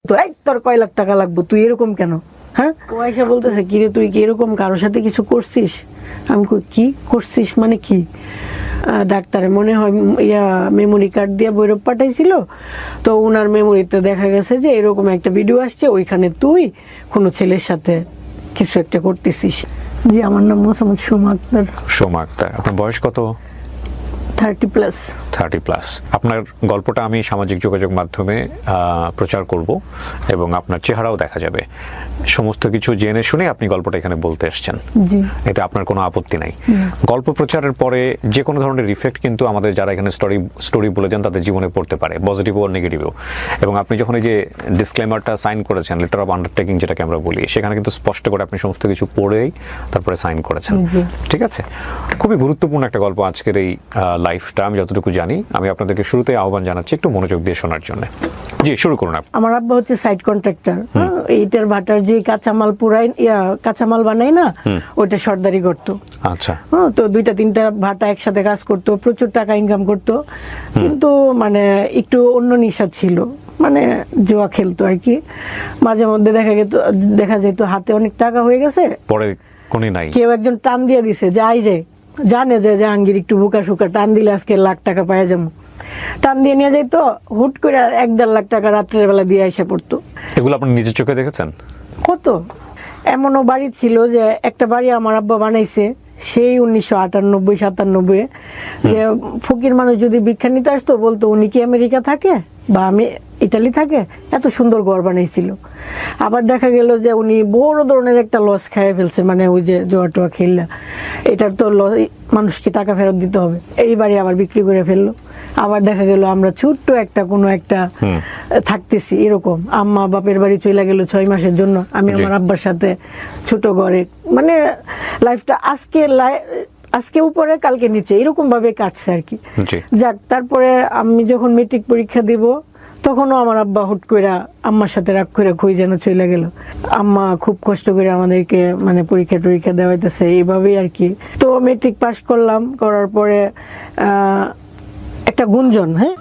তো এই তোর কয় লাখ টাকা লাগবে, তুই এরকম কেন? হ্যাঁ, ও আয়সা বলতেছে কিরে তুই কি এরকম কারোর সাথে কিছু করছিস? আমি কি করছিস মানে কি? ডাক্তারে মনে হয় মেমোরি কার্ড দিয়ে ভৈরব পাঠাইছিল, তো ওনার মেমোরিতে দেখা গেছে যে এরকম একটা ভিডিও আসছে, ওইখানে তুই কোনো ছেলের সাথে কিছু একটা করতেছিস। জি, আমার নাম মোসাম্মদ সোমা আক্তার। সোমা আক্তার, আপনার বয়স কত? 30+। 30+। আপনার গল্পটা আমি সামাজিক যোগাযোগ মাধ্যমে প্রচার করব এবং আপনার চেহারাও দেখা যাবে। সমস্ত কিছু জেনে শুনে আপনি গল্পটা এখানে বলতে এসেছেন, জি, এতে আপনার কোনো আপত্তি নাই। গল্প প্রচারের পরে যে কোনো ধরনের রিফ্লেক্ট কিন্তু আমাদের যারা এখানে স্টোরি বলে যান তাদের জীবনে পড়তে পারে, পজিটিভও নেগেটিভও। এবং আপনি যখন এই যে ডিসক্লেমারটা সাইন করেছেন, লেটার অফ আন্ডারটেকিং যেটাকে আমরা বলি, সেখানে কিন্তু স্পষ্ট করে আপনি সমস্ত কিছু পড়েই তারপরে সাইন করেছেন। ঠিক আছে, খুবই গুরুত্বপূর্ণ একটা গল্প আজকের এই লাইফটা। আমি যতটুকু জানি, আমি আপনাদেরকে শুরুতে আহ্বান জানাচ্ছি একটু মনোযোগ দিয়ে শোনার জন্য। জি, শুরু করুন। আমার আব্বা হচ্ছে সাইড কন্ট্রাক্টর। এইটার ভাটার যে কাঁচামাল পুরাই কাঁচামাল বানাই না, ওইটা সর্দারি করতো। আচ্ছা, তো 2-3টা ভাটা একসাথে কাজ করতো, প্রচুর টাকা ইনকাম করতো, কিন্তু মানে একটু অন্য নেশা ছিল, মানে জুয়া খেলতো আর কি। মাঝে মধ্যে দেখা যেত হাতে অনেক টাকা হয়ে গেছে, পরে কোনি নাই, কেউ একজন টান দিয়ে দিছে যে আই যে জানে যে জাহাঙ্গীর একটু বোকা সুকা, টান দিলে আজকে লাখ টাকা পাওয়া যাবো, টান দিয়ে নিয়ে যাইত, হুট করে 1-1.5 লাখ টাকা রাত্রের বেলা দিয়ে এসে পড়তো। এগুলো আপনি নিজের চোখে দেখেছেন? কত এমনও বাড়ি ছিল যে একটা বাড়ি আমার আব্বা বানাইছে সেই 1998-97, যে ফকির মানুষ যদি ভিক্ষা নিতে আসতো বলতো উনি কি আমেরিকা থাকে বা আমি ইটালি থাকে, এত সুন্দর ঘর বানাইছিল। আবার দেখা গেল যে উনি বড় ধরনের একটা লস খাইয়ে ফেলছে, মানে ওই যে জোয়া টোয়া খেললা, এটার তো মানুষকে টাকা ফেরত দিতে হবে, এই বাড়ি আবার বিক্রি করে ফেললো। আবার দেখা গেল আমরা ছোট্ট একটা কোনো একটা থাকতেছি, এরকম আম্মা বাপের বাড়ি চলে গেল 6 মাসের জন্য, আমি আমার আব্বার সাথে ছোট ঘরে, মানে লাইফটা আজকে উপরে কালকে নিচে এরকম ভাবে কাটছে আর কি। যাক, তারপরে আমি যখন মেট্রিক পরীক্ষা দিব তখনও আমার আব্বা হুট করে আম্মার সাথে রাগ করে কই যেন চলে গেল। আম্মা খুব কষ্ট করে আমাদেরকে মানে পরীক্ষা দেওয়াইতেছে এইভাবেই আর কি। তো মেট্রিক পাস করলাম, করার পরে একটা গুঞ্জন, হ্যাঁ,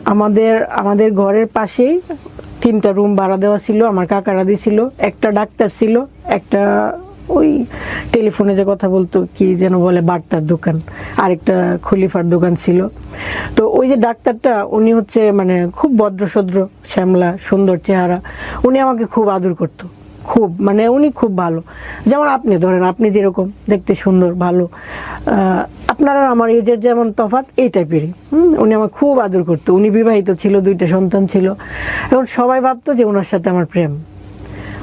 আমাদের ঘরের পাশেই 3টা রুম ভাড়া দেওয়া ছিল, আমার কাকারা দিছিল। একটা ডাক্তার ছিল, একটা ওই টেলিফোনে যে কথা বলতো কি যেন বলে বার্তার দোকান, আরেকটা খলিফার দোকান ছিল। তো ওই যে ডাক্তারটা, উনি হচ্ছে মানে খুব ভদ্রসদ্র, শ্যামলা, সুন্দর চেহারা, উনি আমাকে খুব আদর করতো, খুব, মানে উনি খুব ভালো। যেমন আপনি ধরেন, আপনি যেরকম দেখতে সুন্দর ভালো, আপনারা আমার এজের যেমন তফাৎ, এই টাইপেরই। উনি আমার খুব আদর করতো। উনি বিবাহিত ছিল, 2টা সন্তান ছিল। এখন সবাই ভাবতো যে ওনার সাথে আমার প্রেম,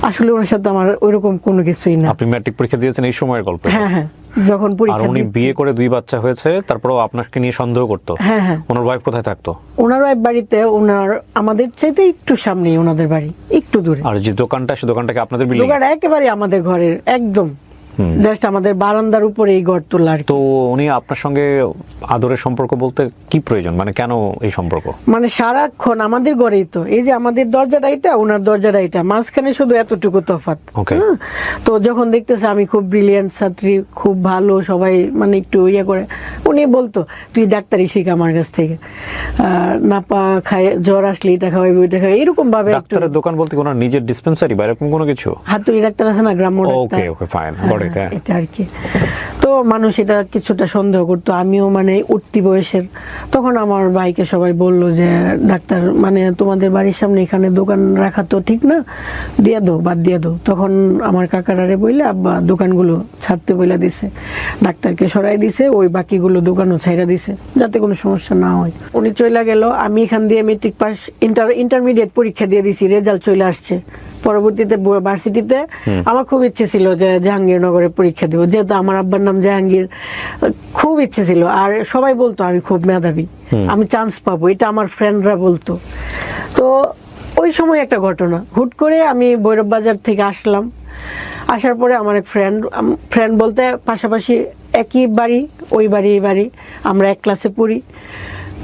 আসলে ওনার সাথে আমার ওইরকম কোনো কিছুই না। আপনি ম্যাট্রিক পরীক্ষা দিয়েছেন এই সময়ের গল্প? হ্যাঁ, যখন পরীক্ষা উনি বিয়ে করে 2 বাচ্চা হয়েছে, তারপরেও আপনাকে নিয়ে সন্দেহ করতো? হ্যাঁ। ওনার ওয়াইফ কোথায় থাকতো? ওনার ওয়াইফ বাড়িতে, আমাদের চাইতে একটু সামনেই ওনাদের বাড়ি, একটু দূরে। আর যে দোকানটা, সে দোকানটাকে আপনাদের বিল্ডিং? দোকান একেবারে আমাদের ঘরের একদম জাস্ট আমাদের বারান্দার উপরে এই ঘর তোলা। তো উনি আপনার সঙ্গে আদরের সম্পর্ক বলতে কি প্রয়োজন, মানে কেন এই সম্পর্ক? মানে সারাক্ষণ আমাদের ঘরেই তো, এই যে আমাদের দরজাটা এটা, ওনার দরজাটা এটা, মাঝখানে শুধু এতটুকু তফাৎ। তো যখন দেখতেছে আমি খুব ব্রিলিয়ান্ট ছাত্রী, খুব ভালো, সবাই মানে একটু করে, উনি বলতো তুই ডাক্তারি শিখ আমার কাছ থেকে, না পা খায়, জ্বর আসলে এটা খাওয়াইবে ওইটা খাওয়াই, এরকম ভাবে। ডাক্তারের দোকান বলতে ওনার নিজের ডিসপেন্সারি বা এরকম কোনো কিছু? হাতুড়ি ডাক্তার আছে না, গ্রাম্য ডাক্তার, ওকে ফাইন, এটা আর কি। তো মানুষ এটা কিছুটা সন্দেহ করতো। আমিও মানে উঠতি বয়সের, তখন আমার ভাইকে সবাই বললো যে ডাক্তার মানে তোমাদের বাড়ির সামনে এখানে দোকান রাখা তো ঠিক না, দিয়ে দো, বাদ দিয়ে দো। তখন আমার কাকারারে বললে আব্বা দোকানগুলো ছাড়তে বইলা দিছে, ডাক্তারকে সরাই দিছে, ওই বাকিগুলো দোকানও ছাইরা দিছে যাতে কোনো সমস্যা না হয়। উনি চলে গেল, আমি এখান দিয়ে মেট্রিক পাস, ইন্টারমিডিয়েট পরীক্ষা দিয়ে দিছি, রেজাল্ট চলে আসছে। পরবর্তীতে ভার্সিটিতে আমার খুব ইচ্ছে ছিল যে জাহাঙ্গীরনগরে পরীক্ষা দেবো, যেহেতু আমার আব্বার নাম জাহাঙ্গীর, খুব ইচ্ছে ছিল। আর সবাই বলতো আমি খুব মেধাবী, আমি চান্স পাবো, এটা আমার ফ্রেন্ডরা বলতো। তো ওই সময় একটা ঘটনা, হুট করে আমি ভৈরব বাজার থেকে আসলাম, আসার পরে আমার এক ফ্রেন্ড বলতে পাশাপাশি একই বাড়ি, ওই বাড়ি এই বাড়ি, আমরা এক ক্লাসে পড়ি,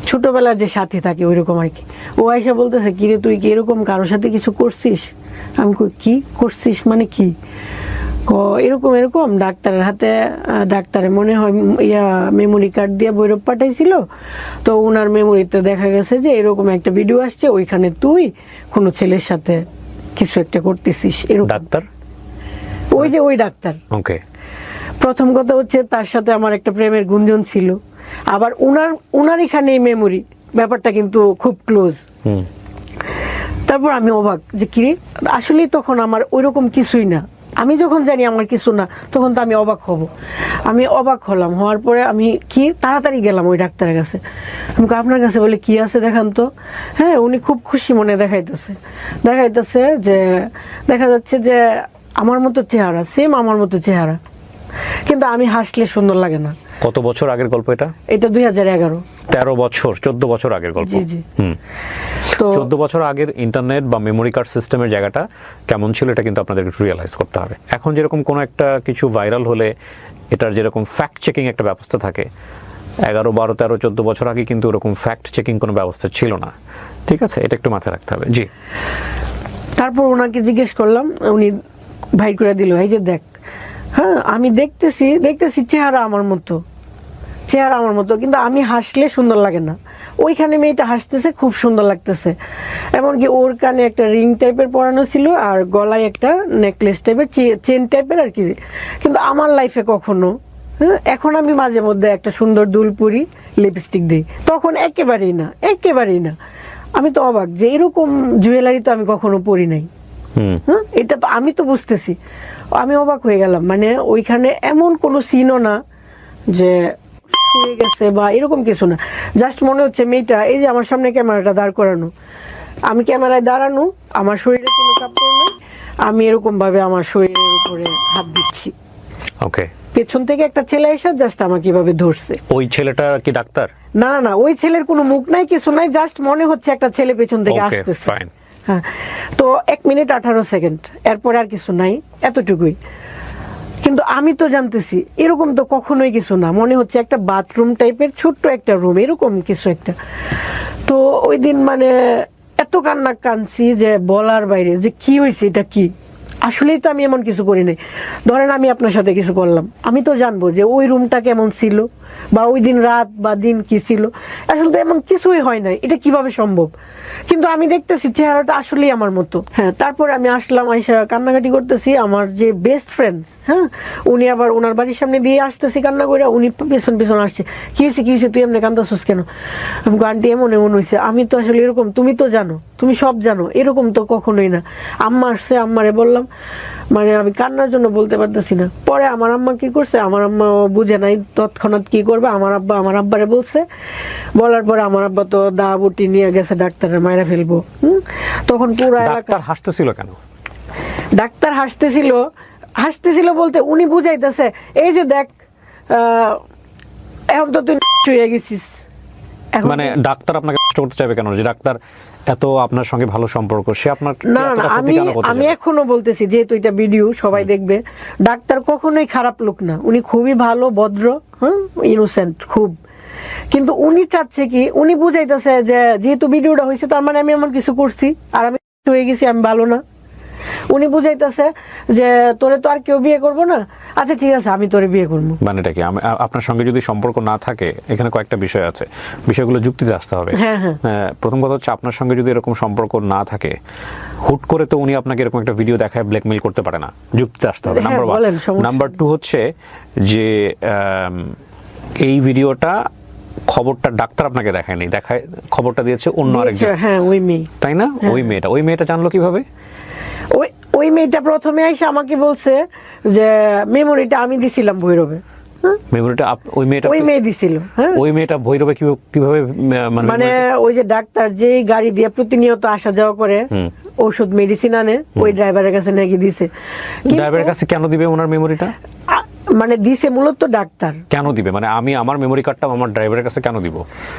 ছোটবেলার যে সাথী থাকে ওইরকম আর কি। ও আয়সা বলতেছে কিরে তুই কি এরকম কারোর সাথে কিছু করছিস? আমি কি করছিস মানে কি? এরকম ডাক্তারের হাতে, ডাক্তারে মনে হয় মেমোরি কার্ড দিয়ে ভৈরব পাঠাইছিল, তো ওনার মেমোরিতে দেখা গেছে যে এরকম একটা ভিডিও আসছে, ওইখানে তুই কোনো ছেলের সাথে কিছু একটা করতেছিস এরকম। ডাক্তার? ওই যে ওই ডাক্তার। ওকে। প্রথম কথা হচ্ছে তার সাথে আমার একটা প্রেমের গুঞ্জন ছিল, আবার উনার এখানে মেমোরি ব্যাপারটা কিন্তু খুব ক্লোজ। তারপর আমি অবাক যে কি আসলে তখন আমার ওইরকম কিছুই না, আমি যখন জানি আমার কিছু না তখন তো আমি অবাক হব। আমি অবাক হলাম, হওয়ার পরে আমি কি তাড়াতাড়ি গেলাম ওই ডাক্তারের কাছে। আমি আপনার কাছে বলে কি আছে দেখান তো। হ্যাঁ, উনি খুব খুশি মনে দেখাইতেছে যে দেখা যাচ্ছে যে আমার মতো চেহারা, সেম আমার মতো চেহারা, কিন্তু আমি হাসলে সুন্দর লাগে না। কত বছর আগের গল্প এটা? এটা 2011। 13 বছর, 14 বছর আগের গল্প। জি জি। তো 14 বছর আগের ইন্টারনেট বা মেমোরি কার্ড সিস্টেমের জায়গাটা কেমন ছিল এটা কিন্তু আপনাদের একটু রিয়েলাইজ করতে হবে। এখন যেরকম কোনো একটা কিছু ভাইরাল হলে এটার যেরকম ফ্যাক্ট চেকিং একটা ব্যবস্থা থাকে, 11, 12, 13, 14 বছর আগে কিন্তু ওরকম ফ্যাক্ট চেকিং কোনো ব্যবস্থা ছিল না। ঠিক আছে, এটা একটু মাথায় রাখতে হবে। জি। তারপর ওনাকে জিজ্ঞেস করলাম, উনি ভাই করে দিল, এই যে দেখ, হ্যাঁ আমি দেখতেছি চেহারা আমার মতো, কিন্তু আমি হাসলে সুন্দর লাগে না। ওইখানে মেয়েটা হাসতেছে, খুব সুন্দর লাগতেছে। এমনকি ওর কানে একটা রিং টাইপের পরানো ছিল আর গলায় একটা নেকলেস টাইপের, চেন টাইপের আর কি। কিন্তু আমার লাইফে কখনো, এখন আমি মাঝে মধ্যে একটা সুন্দর দুল পরি, লিপস্টিক দিই, তখন একেবারেই না। আমি তো অবাক যে এরকম জুয়েলারি তো আমি কখনো পরি নাই। হ্যাঁ, এটা তো আমি তো বুঝতেছি, আমি অবাক হয়ে গেলাম। মানে ওইখানে এমন কোনো সিনও না যে হয়ে গেছে বা এরকম কিছু না, জাস্ট মনে হচ্ছে মেয়েটা এই যে আমার সামনে ক্যামেরাটা দাঁড় করানো, আমি ক্যামেরায় দাঁড়ানো, আমার শরীরে কোনো কাপড় নেই, আমি এরকম ভাবে আমার শরীরের উপরে হাত দিচ্ছি। ওকে। পেছন থেকে একটা ছেলে এসে জাস্ট আমাকে এভাবে ধরছে। ওই ছেলেটা কি ডাক্তার? না, ওই ছেলের কোনো মুখ নাই, কিছু নাই, জাস্ট মনে হচ্ছে একটা ছেলে পেছন থেকে আসতেছে। হ্যাঁ, তো 1 মিনিট 18 সেকেন্ড, এরপরে আর কিছু নাই, এতটুকুই। কিন্তু আমি তো জানতেছি এরকম তো কখনোই কিছু না, মনে হচ্ছে একটা বাথরুম টাইপের ছোট্ট একটা রুম, এরকম কিছু একটা। তো ওই দিন মানে এত কান্না কাঁদছি যে বলার বাইরে, যে কি হয়েছে, এটা কি, আসলেই তো আমি এমন কিছু করি নাই। ধরেন আমি আপনার সাথে কিছু করলাম, আমি তো জানবো যে ওই রুমটা কেমন ছিল বা ওই দিন রাত বা দিন কি ছিল। আসলে তো এমন কিছুই হয় নাই, এটা কিভাবে সম্ভব? কিন্তু আমি দেখতেছি চেহারাটা আসলেই আমার মতো। হ্যাঁ, তারপরে আমি আসলাম, আইসা কান্নাকাটি করতেছি। আমার যে বেস্ট ফ্রেন্ড, হ্যাঁ, উনি আবার ওনার বাড়ির সামনে দিয়ে আসতেছি কান্না করে, উনি পেছন আসছে, কি হয়েছে তুই এমনি কান্দাছিস কেন? আমি আন্টি এমন হয়েছে। আমি তো আসলে এরকম, তুমি তো জানো, তুমি সব জানো, এরকম তো কখনোই না। আম্মা আসছে, আম্মারে বললাম, মানে আমি কান্নার জন্য বলতে পারতেছি না। পরে আমার আম্মা কি করছে, আমার আম্মা বুঝে নাই তৎক্ষণাৎ কি করবে, আমার আব্বারে বলছে। বলার পরে আমার আব্বা তো দা বুটি নিয়ে গেছে, ডাক্তারের মায়েরা ফেলবো। তখন পুরো এলাকা হাসতেছিল কেন? ডাক্তার হাসতেছিল বলতে উনি বুঝাইতেছে, এই যে দেখ, এখন তো তুই হয়ে গেছিস। মানে ডাক্তার আপনাকে কষ্ট করতে চাইবে কেন? যে ডাক্তার এত আপনার সঙ্গে ভালো সম্পর্ক, সে আপনার না, আমি এখনো বলতেছি, যেহেতু এটা ভিডিও সবাই দেখবে, ডাক্তার কখনোই খারাপ লোক না, উনি খুবই ভালো, ভদ্র, হ্যাঁ, ইনোসেন্ট খুব। কিন্তু উনি চাচ্ছে কি, উনি বুঝাইতেছে যে যেহেতু ভিডিওটা হয়েছে তার মানে আমি এমন কিছু করছি আর আমি হয়ে গেছি, আমি ভালো না। উনি বুঝাইতেছে যে তোরে তো আর কেউ বিয়ে করবো না, আচ্ছা ঠিক আছে আমি তোরে বিয়ে করবো। মানেটা কি? আপনার সঙ্গে যদি সম্পর্ক না থাকে, এখানে কয়েকটা বিষয় আছে, বিষয়গুলো যুক্তিতে আসতে হবে। হ্যাঁ। প্রথম কথা হচ্ছে, আপনার সঙ্গে যদি এরকম সম্পর্ক না থাকে, হুট করে তো উনি আপনাকে এরকম একটা ভিডিও দেখায় ব্ল্যাকমেইল করতে পারে না, যুক্তিতে আসতে হবে। নাম্বার 1। নাম্বার 2 হচ্ছে যে এই ভিডিওটা, খবরটা ডাক্তার আপনাকে দেখায়নি, খবরটা দিয়েছে অন্য আরেকজন। হ্যাঁ, ওই মেয়ে, তাই না? ওই মেয়েটা জানলো কিভাবে? ওই মেয়েটা প্রথমে এসে আমাকে বলছে যে মেমোরিটা আমি দিছিলাম ভৈরবে। মেমোরিটা ওই মেয়ে দিছিল। হ্যাঁ, ওই মেয়েটা ভৈরবে কিভাবে? মানে ওই যে ডাক্তার যে গাড়ি দিয়ে প্রতিনিয়ত আসা যাওয়া করে, ওষুধ মেডিসিন আনে, ওই ড্রাইভারের কাছে নাকি দিছে। ড্রাইভারের কাছে কেন দিবে ওনার মেমোরিটা? মানে দিছে মূলত ডাক্তার। কেন দিবে? মানে আমি আমার মেমোরি কার্ডটা আমার ড্রাইভারের কাছে কেন দিব?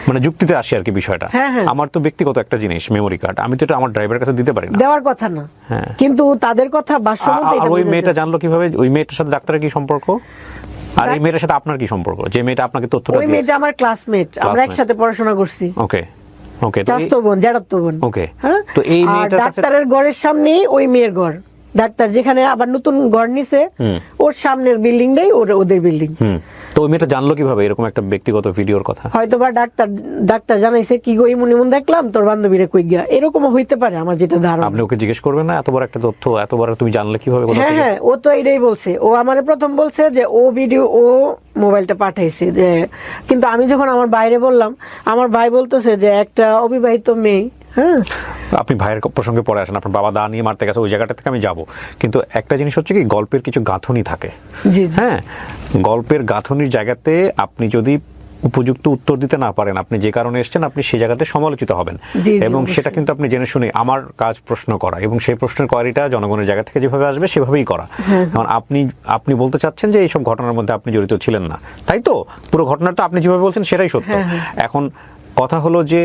মানে যুক্তিতে আসি আর কি বিষয়টা। আমার তো ব্যক্তিগত একটা জিনিস মেমোরি কার্ড, আমি তো এটা আমার ড্রাইভারের কাছে দিতে পারি না, দেওয়ার কথা না। কিন্তু তাদের কথা ভাষ্যমতে এটা। ওই মেয়েটা জানলো কিভাবে? ওই মেয়েটার সাথে ডাক্তারের কি সম্পর্ক? আর এই মেয়েটার সাথে আপনার কি সম্পর্ক? যে মেয়েটা আপনাকে তথ্যটা দিয়েছে। ওই মেয়েটা আমার ক্লাসমেট, আমরা একসাথে পড়াশোনা করছি। ওকে। চাচাতো বোন, জ্যাঠাতো বোন। ওকে। হ্যাঁ, তো এই মেয়েটার কাছে ডাক্তারের ঘরের সামনেই ওই মেয়ের ঘর। ডাক্তার যেখানে আবার নতুন ঘর নিছে, ওর সামনের বিল্ডিংটাই ওদের বিল্ডিং। তো ওই মেয়েটা জানলো কিভাবে এরকম একটা ব্যক্তিগত ভিডিওর কথা? হয়তো বা ডাক্তার জানাইছে কি গো ইমন ইমন দেখলাম তোর বান্ধবীরে কই গিয়া, এরকমও হইতে পারে আমার যেটা ধারণা। আপনি ওকে জিজ্ঞেস করবেন না এত বড় একটা তথ্য এত বড় তুমি জানলে কিভাবে? হ্যাঁ হ্যাঁ, ও তো এটাই বলছে। ও আমারে প্রথম বলছে যে ও মোবাইলটা পাঠাইছে, যে কিন্তু আমি যখন আমার বাইরে বললাম, আমার ভাই বলতেছে যে একটা অবিবাহিত মেয়ে। হ্যাঁ, আপনি ভাইয়ের প্রসঙ্গে পরে আসেন, আপনার বাবা দা নিয়ে মারতে গেছে, ওই জায়গাটা থেকে আমি যাব। কিন্তু একটা জিনিস হচ্ছে কি, গল্পের কিছু গাঁথনি থাকে। জি হ্যাঁ, গল্পের গাঁথনির জায়গাতে আপনি যদি উপযুক্ত উত্তর দিতে না পারেন, আপনি যে কারণে এসেছেন আপনি সেই জায়গাতে সমালোচিত হবেন। এবং সেটা কিন্তু আপনি জেনে শুনে, আমার কাজ প্রশ্ন করা, এবং সেই প্রশ্নের কোয়ারিটা জনগণের জায়গা থেকে যেভাবে আসবে সেভাবেই করা। কারণ আপনি বলতে চাচ্ছেন যে এইসব ঘটনার মধ্যে আপনি জড়িত ছিলেন না, তাই তো? পুরো ঘটনাটা আপনি যেভাবে বলছেন সেটাই সত্য। এখন কথা হলো যে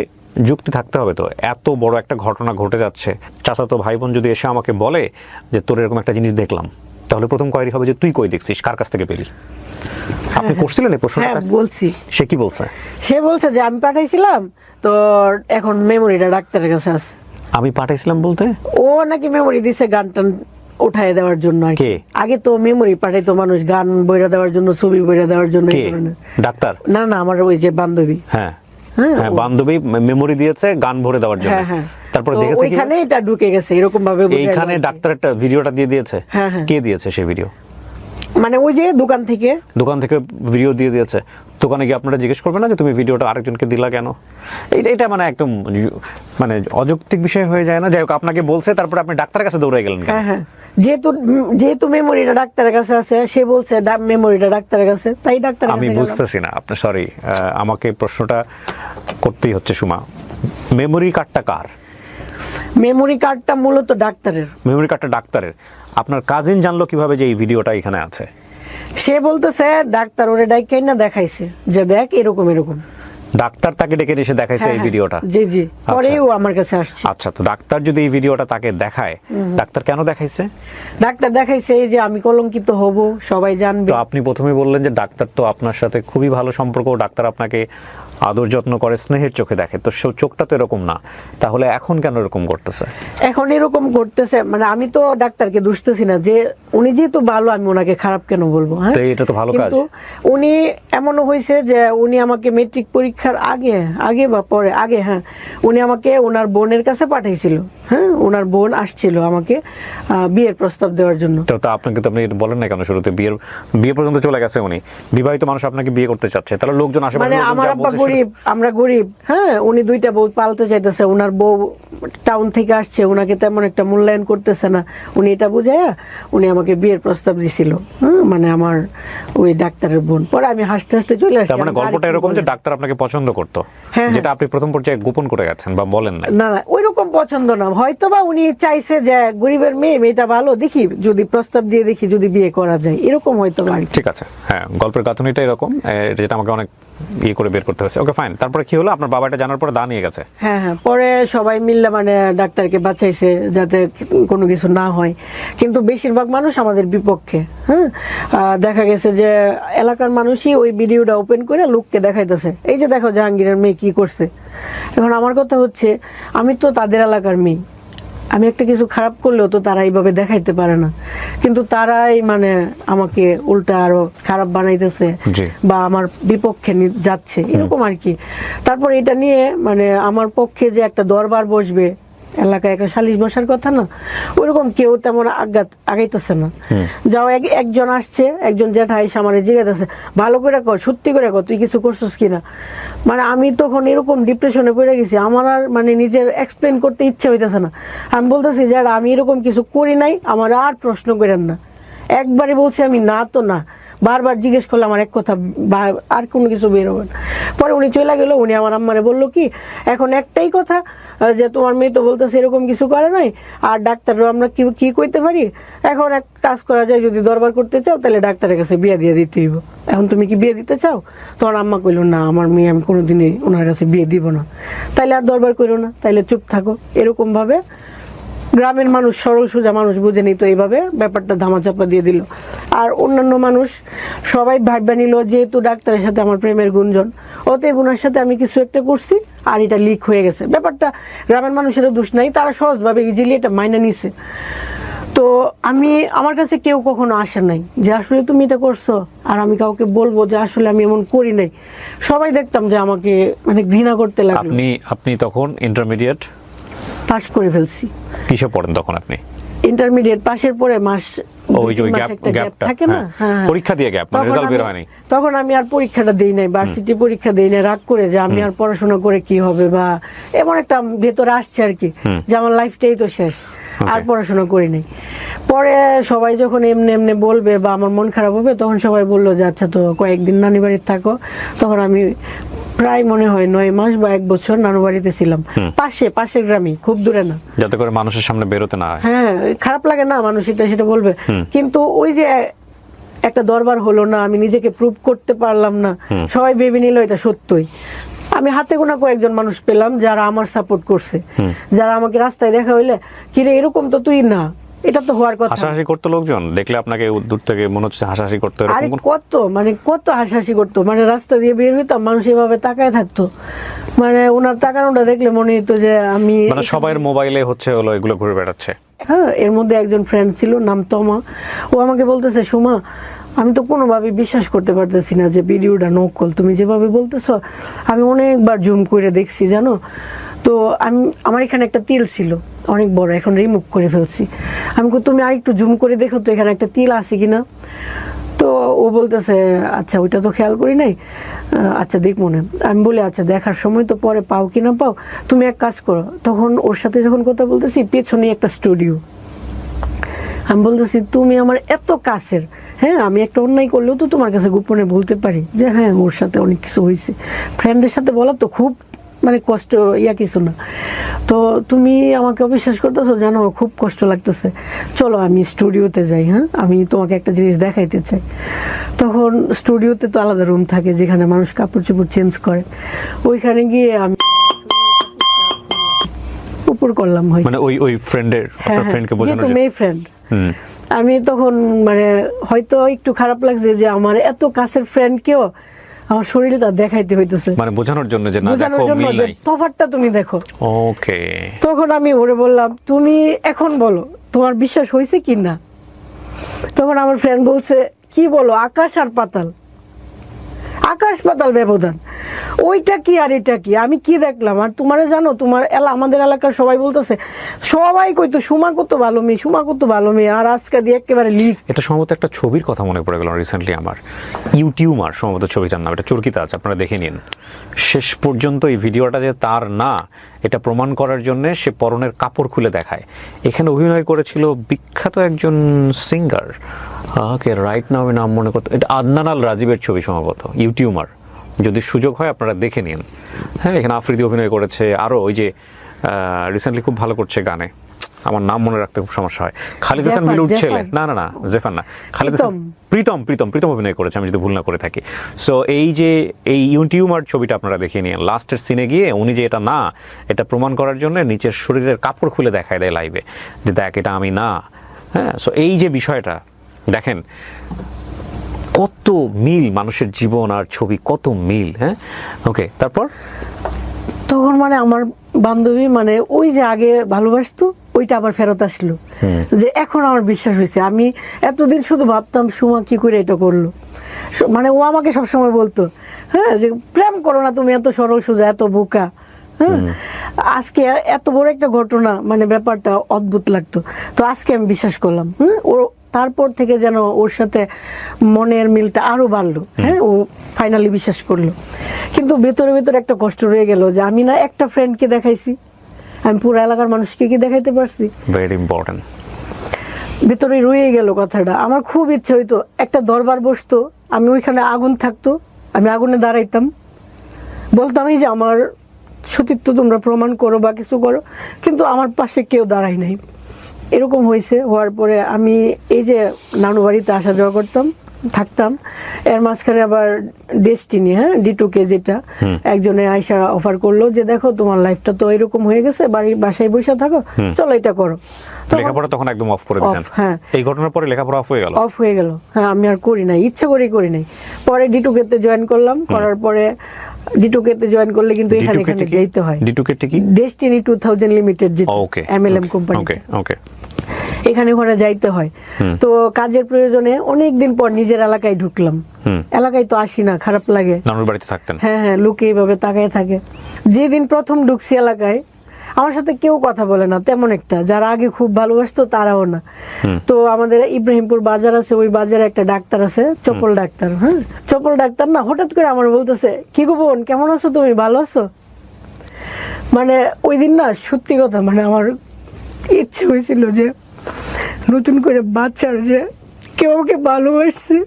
যুক্তি থাকতে হবে তো, এত বড় একটা ঘটনা ঘটে যাচ্ছে, চাচাতো ভাই বোন যদি এসে আমাকে বলে যে তোর এরকম একটা জিনিস দেখলাম, তাহলে প্রথম কোয়ারি হবে যে তুই কই দেখছিস, কার কাছ থেকে পেলি? আপনি করছিলেন এই প্রশ্নটা? হ্যাঁ বলছি। সে কি বলছে? সে বলছে যে আমি পাঠাইছিলাম তো এখন মেমোরিটা ডাক্তারের কাছে আছে। আমি পাঠাইছিলাম বলতে? ও নাকি মেমোরি দিছে গান টান উঠায় দেওয়ার জন্য আর কি। কে? আগে তো মেমোরি পাঠাইতো মানুষ গান বইরা দেওয়ার জন্য, ছবি বইরা দেওয়ার জন্য। কে? ডাক্তার? না না, আমার ওই যে বান্ধবী। হ্যাঁ হ্যাঁ, বান্ধবী মেমোরি দিয়েছে গান ভরে দেওয়ার জন্য। হ্যাঁ, তারপর তো দেখেছে ওইখানে এটা ঢুকে গেছে এরকম ভাবে। এইখানে ডাক্তার একটা ভিডিওটা দিয়ে দিয়েছে। হ্যাঁ, হ্যাঁ। কে দিয়েছে সেই ভিডিও? মানে ওই যে দোকান থেকে ভিডিও দিয়ে দিয়েছে। দোকানে গিয়ে আপনারা জিজ্ঞেস করবেন না যে তুমি ভিডিওটা আরেকজনকে দিলা কেন? এটা মানে একদম মানে অযৌক্তিক বিষয় হয়ে যায় না? যাই হোক, আপনাকে বলছে, তারপরে আপনি ডাক্তারের কাছে দৌড়ে গেলেন কেন? হ্যাঁ হ্যাঁ, যেহেতু মেমোরিটা ডাক্তারের কাছে আছে, সে বলছে মেমোরিটা ডাক্তারের কাছে, তাই ডাক্তার। আমি বুঝতেছি না আপনার, সরি, আমাকে প্রশ্নটা করতেই হচ্ছে সুমা। মেমোরি কার্ডটা কার? মেমোরি কার্ডটা মূলত ডাক্তারের। মেমোরি কার্ডটা ডাক্তারের। আপনার কাজিন জানলো কিভাবে যে এই ভিডিওটা এখানে আছে? সে বলতেছে ডাক্তার ওরে ডাইকাই না দেখাইছে যে দেখ এরকম এরকম। ডাক্তার তাকে ডেকে এসে দেখাইছে এই ভিডিওটা? জি জি, পরেও আমার কাছে আসছে। আচ্ছা, তো ডাক্তার যদি এই ভিডিওটা তাকে দেখায়, ডাক্তার কেন দেখাইছে? ডাক্তার দেখাইছে যে আমি কলঙ্কিত হব, সবাই জানবে। তো আপনি প্রথমে বললেন যে ডাক্তার তো আপনার সাথে খুবই ভালো সম্পর্ক, ডাক্তার আপনাকে আদর যত্ন করে, স্নেহের চোখে দেখে, তো চোখটা তো এরকম না, তাহলে এখন কেন এরকম করতেছে? এখন এরকম করতেছে মানে আমি তো ডাক্তারকে দুষতেছি না, যে উনি যেহেতু ভালো আমি ওনাকে খারাপ কেন বলবো? হ্যাঁ, এটা তো ভালো কাজ। কিন্তু উনি এমনও হয়েছে যে উনি আমাকে মেট্রিক পরীক্ষার আগে বা পরে হ্যাঁ, উনি আমাকে ওনার বোনের কাছে পাঠাইছিল। হ্যাঁ, ওনার বোন আসছিল আমাকে বিয়ের প্রস্তাব দেওয়ার জন্য। তো আপনাকে তো আপনি বলেন না কেন শুরুতে? বিয়ে পর্যন্ত চলে গেছে, উনি বিবাহিত মানুষ, আপনাকে বিয়ে করতে চাচ্ছে, তাহলে লোকজন আশেপাশে মানে আমার আব্বা গরিব, আমরা গরিব। হ্যাঁ, উনি দুইটা বউ পালতে চাইতেছে, ওনার বউ টাউন থেকে আসছে, ওনাকে তেমন একটা মূল্যায়ন করতেছে না, উনি এটা বুঝাইয়া উনি আমাকে বিয়ের প্রস্তাব দিছিল। মানে আমার ওই ডাক্তারের বোন। পরে আমি হাসতে হাসতে চলে আসছি। মানে গল্পটা এরকম যে ডাক্তার আপনাকে পছন্দ করতো, যেটা আপনি প্রথম পর্যায়ে গোপন করে গেছেন বা বলেন না? না না, ওইরকম পছন্দ না, হয়তোবা উনি চাইছে যে গরিবের মেয়েটা ভালো, দেখি যদি প্রস্তাব দিয়ে দেখি যদি বিয়ে করা যায়, এরকম হয়তো। ঠিক আছে, হ্যাঁ, গল্পের গাঁথনিটা এরকম, যেটা আমাকে অনেক করে বের করতে হয়েছে। ওকে ফাইন, তারপরে কি হলো? আপনার বাবা এটা জানার পরে দা নিয়ে গেছে? হ্যাঁ হ্যাঁ, পরে সবাই মিললে মানে ডাক্তারকে বাঁচাইছে যাতে কোনো কিছু না হয়, কিন্তু বেশিরভাগ মানুষ আমাদের বিপক্ষে। হ্যাঁ, দেখা গেছে যে এলাকার মানুষই ওই ভিডিওটা ওপেন করে লোককে দেখাইতেছে, এই যে দেখো জাহাঙ্গীরের মেয়ে কি করছে। এখন আমার কথা হচ্ছে, আমি তো তাদের এলাকার মেয়ে, আমি একটা কিছু খারাপ করলেও তো তারা এইভাবে দেখাইতে পারে না, কিন্তু তারাই মানে আমাকে উল্টা আরো খারাপ বানাইতেছে বা আমার বিপক্ষে যাচ্ছে, এরকম আর কি। তারপর এটা নিয়ে মানে আমার পক্ষে যে একটা দরবার বসবে, এলাকায় একটা সালিশ বসার কথা না, ওইরকম কেউ তেমন আগাইতেছে না। যাও একজন আসছে, একজন জ্যাঠা এসে আমার জিজ্ঞাসা, ভালো করে কর, সত্যি করে কর, তুই কিছু করছিস কিনা। মানে আমি তখন এরকম ডিপ্রেশনে পড়ে গেছি, আমার আর মানে নিজের এক্সপ্লেন করতে ইচ্ছা হইতেছে না। আমি বলতেছি যারা আমি এরকম কিছু করি নাই, আমার আর প্রশ্ন করেন না। একবারে বলছি আমি না তো না, বারবার জিজ্ঞেস করলে আমার এক কথা আর কোনো কিছু বের হবে না। পরে উনি চলে গেল, উনি আমার আম্মারে বললো কি, এখন একটাই কথা যে তোমার মেয়ে তো বলতেছে এরকম কিছু করে নাই, আর ডাক্তারও আমরা কি কইতে পারি, এখন এক কাজ করা যায়, যদি দরবার করতে চাও তাহলে ডাক্তারের কাছে বিয়ে দিয়ে দিতে হইব। এখন তুমি কি বিয়ে দিতে চাও? তোমার আম্মা কইল না, আমার মেয়ে আমি কোনোদিনই ওনার কাছে বিয়ে দিব না। তাইলে আর দরবার করো না, তাইলে চুপ থাকো। এরকম ভাবে গ্রামের মানুষ, সরল সোজা মানুষ বুঝে নিত, এইভাবে ব্যাপারটা ধামাচাপা দিয়ে দিল। আর অন্যান্য মানুষ সবাই ভাববা নিল যেহেতু ডাক্তারের সাথে আমার প্রেমের গুঞ্জন, অতএব ওনার সাথে আমি কিছু একটা করছি আর এটা লিক হয়ে গেছে। ব্যাপারটা গ্রামের মানুষেরও দোষ নাই, তারা সহজভাবে ইজিলি এটা মাইনা নিছে। তো আমার কাছে কেউ কখনো আসে নাই যে আসলে তুমি এটা করছো, আর আমি কাউকে বলবো যে আসলে আমি এমন করি নাই। সবাই দেখতাম যে আমাকে মানে ঘৃণা করতে লাগলো। আপনি তখন ইন্টারমিডিয়েট পাস করে ফেলছি। কিসে পড়েন তখন আপনি? ইন্টারমিডিয়েট পাশের পরে মাস ওই যে একটা গ্যাপ থাকে না, পরীক্ষা দিয়ে গ্যাপ, মানে রেজাল্ট বের হয়নি। তখন আমি আর পরীক্ষাটা দেই নাই, ভার্সিটি পরীক্ষা দেই নাই, রাগ করে যে আমি আর পড়াশোনা করে কি হবে, বা এমন একটা ভেতরে আসছে আর কি যে আমার লাইফটাই তো শেষ, আর পড়াশোনা করি নাই। পরে সবাই যখন এমনি এমনি বলবে বা আমার মন খারাপ হবে, তখন সবাই বললো যে আচ্ছা তো কয়েকদিন নানি বাড়িতে থাকো। তখন আমি প্রায় মনে হয় 9 মাস বা 1 বছর নানু বাড়িতে ছিলাম, পাশের গ্রামে, খুব দূরে না, যাতে করে মানুষের সামনে বেরোতে না হয়। হ্যাঁ, খারাপ লাগে না, মানুষ এটা সেটা বলবে, কিন্তু ওই যে একটা দরবার হলো না, আমি নিজেকে প্রুভ করতে পারলাম না, সবাই ভেবে নিল এটা সত্যই। আমি হাতে গোনা কয়েকজন মানুষ পেলাম যারা আমার সাপোর্ট করছে, যারা আমাকে রাস্তায় দেখা হইলে কিরে এরকম তো তুই না, এটা তো হওয়ার কথা। হাসাহাসি করতো লোকজন দেখলে আপনাকে দূর থেকে, মনে হচ্ছে হাসাহাসি করতো? আরে কত হাসাহাসি করতো, মানে রাস্তা দিয়ে বের হইতাম, মানুষ এভাবে তাকায় থাকতো, মানে ওনার তাকানোটা দেখলে মনে হতো যে আমি, মানে সবার মোবাইলে হলো এগুলো ঘুরে বেড়াচ্ছে। হ্যাঁ, এর মধ্যে একজন ফ্রেন্ড ছিল, নাম তমা। ও আমাকে বলতেছে, সুমা আমি তো কোনোভাবে বিশ্বাস করতে পারতেছি না যে ভিডিওটা নকল, তুমি যেভাবে বলতেছো আমি অনেকবার জুম করে দেখছি জানো। তো আমার এখানে একটা তিল ছিল অনেক বড়, এখন রিমুভ করে ফেলছি। আমি তুমি আরেকটু জুম করে দেখো তো এখানে একটা তিল আছে কিনা। তো ও বলতেছে আচ্ছা ওইটা তো খেয়াল করি নাই, আচ্ছা দেখ মনে। আমি বলি আচ্ছা দেখার সময় তো পরে পাও কি না পাও, তুমি এক কাজ করো। তখন ওর সাথে যখন কথা বলতেছি, পেছনে একটা স্টুডিও। আমি বলতেছি তুমি আমার এত কাছের, হ্যাঁ আমি একটা অন্যায় করলেও তো তোমার কাছে গোপনে বলতে পারি যে হ্যাঁ ওর সাথে অনেক কিছু হয়েছে। ফ্রেন্ডের সাথে বলা তো খুব মানে কষ্ট কিছু না। তো তুমি আমাকে অবিশ্বাস করতেছো, জানো খুব কষ্ট লাগতেছে, চলো আমি স্টুডিওতে যাই, হ্যাঁ আমি তোমাকে একটা জিনিস দেখাইতে চাই। তখন স্টুডিওতে তো আলাদা রুম থাকে যেখানে মানুষ কাপড় চোপড় চেঞ্জ করে, ওইখানে গিয়ে আমি উপর করলাম, হয় মানে ওই ফ্রেন্ডের, আপনার ফ্রেন্ডকে বোঝানোর যেহেতু মেয়ে ফ্রেন্ড। আমি তখন মানে হয়তো একটু খারাপ লাগছে যে আমার এত কাছের ফ্রেন্ডকেও আমার শরীরটা দেখাইতে হইতেছে, মানে বোঝানোর জন্য যে না বোঝানোর দেখো জন্য মিল যে নাই। তফাৎটা তুমি দেখো। ওকে, তখন আমি ওরে বললাম তুমি এখন বলো তোমার বিশ্বাস হয়েছে কি না। তখন আমার ফ্রেন্ড বলছে কি বলো, আকাশ আর পাতাল, আকাশ পাতাল ব্যবধান, ওইটা কি আর এটা কি, আমি কি দেখলাম। আর তোমার জানো তোমার আমাদের এলাকার সবাই বলতেছে, সবাই কইতো সুমা কত ভালো মেয়ে, সুমা কত ভালো মেয়ে, আর আজকে দিয়ে একেবারে লিক। এটা সম্ভবত একটা ছবির কথা মনে পড়ে গেল রিসেন্টলি আমার, ইউটিউবার সম্ভবত ছবিটার নাম, এটা চরকিতে আছে, আপনারা দেখে নিন। শেষ পর্যন্ত এই ভিডিওটা যে তার না এটা প্রমাণ করার জন্য সে পরনের কাপড় খুলে দেখায়। এখানে অভিনয় করেছিল বিখ্যাত একজন সিঙ্গার, ওকে রাইট নাও আমি নাম মনে করতে, এটা আদনান আল রাজীবের ছবি সম্ভবত, ইউটিউবার, যদি সুযোগ হয় আপনারা দেখে নিন। হ্যাঁ, এখানে আফ্রিদি অভিনয় করেছে, আরও ওই যে রিসেন্টলি খুব ভালো করছে গানে, আমার নাম মনে রাখতে খুব সমস্যা হয়, খালিদ হাসান মিলুর ছেলে, না জেফান না, খালিদ হাসান, প্রীতম অভিনয় করেছে আমি যদি ভুল না করে থাকি। সো এই ইউটিউবার ছবিটা আপনারা দেখিয়ে নিন, লাস্টের সিনে গিয়ে উনি যে এটা না এটা প্রমাণ করার জন্য নিচের শরীরের কাপড় খুলে দেখায় দেয় লাইভে যে দেখ এটা আমি না। হ্যাঁ, সো এই যে বিষয়টা দেখেন কত মিল মানুষের জীবন আর ছবি, কত মিল। হ্যাঁ, ওকে, তারপর তখন মানে আমার বান্ধবী মানে ওই যে আগে ভালোবাসতো ওইটা আবার ফেরত আসলো, যে এখন আমার বিশ্বাস হয়েছে। আমি এতদিন শুধু ভাবতাম সুমা কি করে এটা করলো, মানে ও আমাকে সবসময় বলতো হ্যাঁ যে প্রেম করো না তুমি, এত সরল সোজা, এত বোকা। হ্যাঁ, আজকে এত বড় একটা ঘটনা, মানে ব্যাপারটা অদ্ভুত লাগতো। তো আজকে আমি বিশ্বাস করলাম। ও তারপর থেকে যেন ওর সাথে মনের মিলটা আরো বাড়লো। হ্যাঁ, ও ফাইনালি বিশ্বাস করলো। কিন্তু ভেতরে ভেতরে একটা কষ্ট রয়ে গেল যে আমি না একটা ফ্রেন্ডকে দেখাইছি, আমি পুরো এলাকার মানুষকে কি দেখাইতে পারছি, ভেরি ইম্পর্টেন্ট। ভেতরে রয়ে গেল কথাটা। আমার খুব ইচ্ছা হইতো একটা দরবার বসতো, আমি ওইখানে আগুন থাকতো, আমি আগুনে দাঁড়াইতাম, বলতাম এই যে আমার সতীত্ব তোমরা প্রমাণ করো বা কিছু করো, কিন্তু আমার পাশে কেউ দাঁড়ায় নাই। এরকম হয়েছে। হওয়ার পরে আমি এই যে নানু বাড়িতে আসা যাওয়া করতাম, থাকতাম, এর মাঝখানে আবার ডেস্টিনি, হ্যাঁ D2K, যেটা একজনে আয়সা অফার করলো যে দেখো তোমার লাইফটা তো এরকম হয়ে গেছে, বাসায় বসে থাকো, চলো এটা করো। লেখাপড়া তখন একদম অফ করে দিয়েছেন? হ্যাঁ, এই ঘটনার পরে লেখাপড়া অফ হয়ে গেল। হ্যাঁ, আমি আর করি নাই, ইচ্ছা করেই করি নাই। পরে D2K তে জয়েন করলাম, করার পরে D2K তে জয়েন করলে কিন্তু এখানে যেতে হয়। D2K কি? ডেস্টিনি 2000 লিমিটেড, যেটা MLM কোম্পানি। ওকে, এখানে ওখানে যাইতে হয়। তো কাজের প্রয়োজনে অনেকদিন পর নিজের এলাকায় ঢুকলাম। এলাকায় তো আসি না, খারাপ লাগে। নানুর বাড়িতে থাকতেন? হ্যাঁ হ্যাঁ, লোকে এইভাবে তাকায় থাকে। যেদিন প্রথম ঢুকছি এলাকায়, আমার সাথে কেউ কথা বলে না তেমন একটা, যারা আগে খুব ভালোবাসতো তারাও না। তো আমাদের ইব্রাহিমপুর বাজার আছে, ওই বাজারে একটা ডাক্তার আছে, চপল ডাক্তার। হ্যাঁ, চপল ডাক্তার না হঠাৎ করে আমার বলতেছে, কি গো বোন, কেমন আছো তুমি, ভালো আছো? মানে ওই দিন না, সত্যি কথা, মানে আমার ইচ্ছে হয়েছিল যে নতুন করে বাচ্চার যে কেউ আমাকে ভালোবাসছে,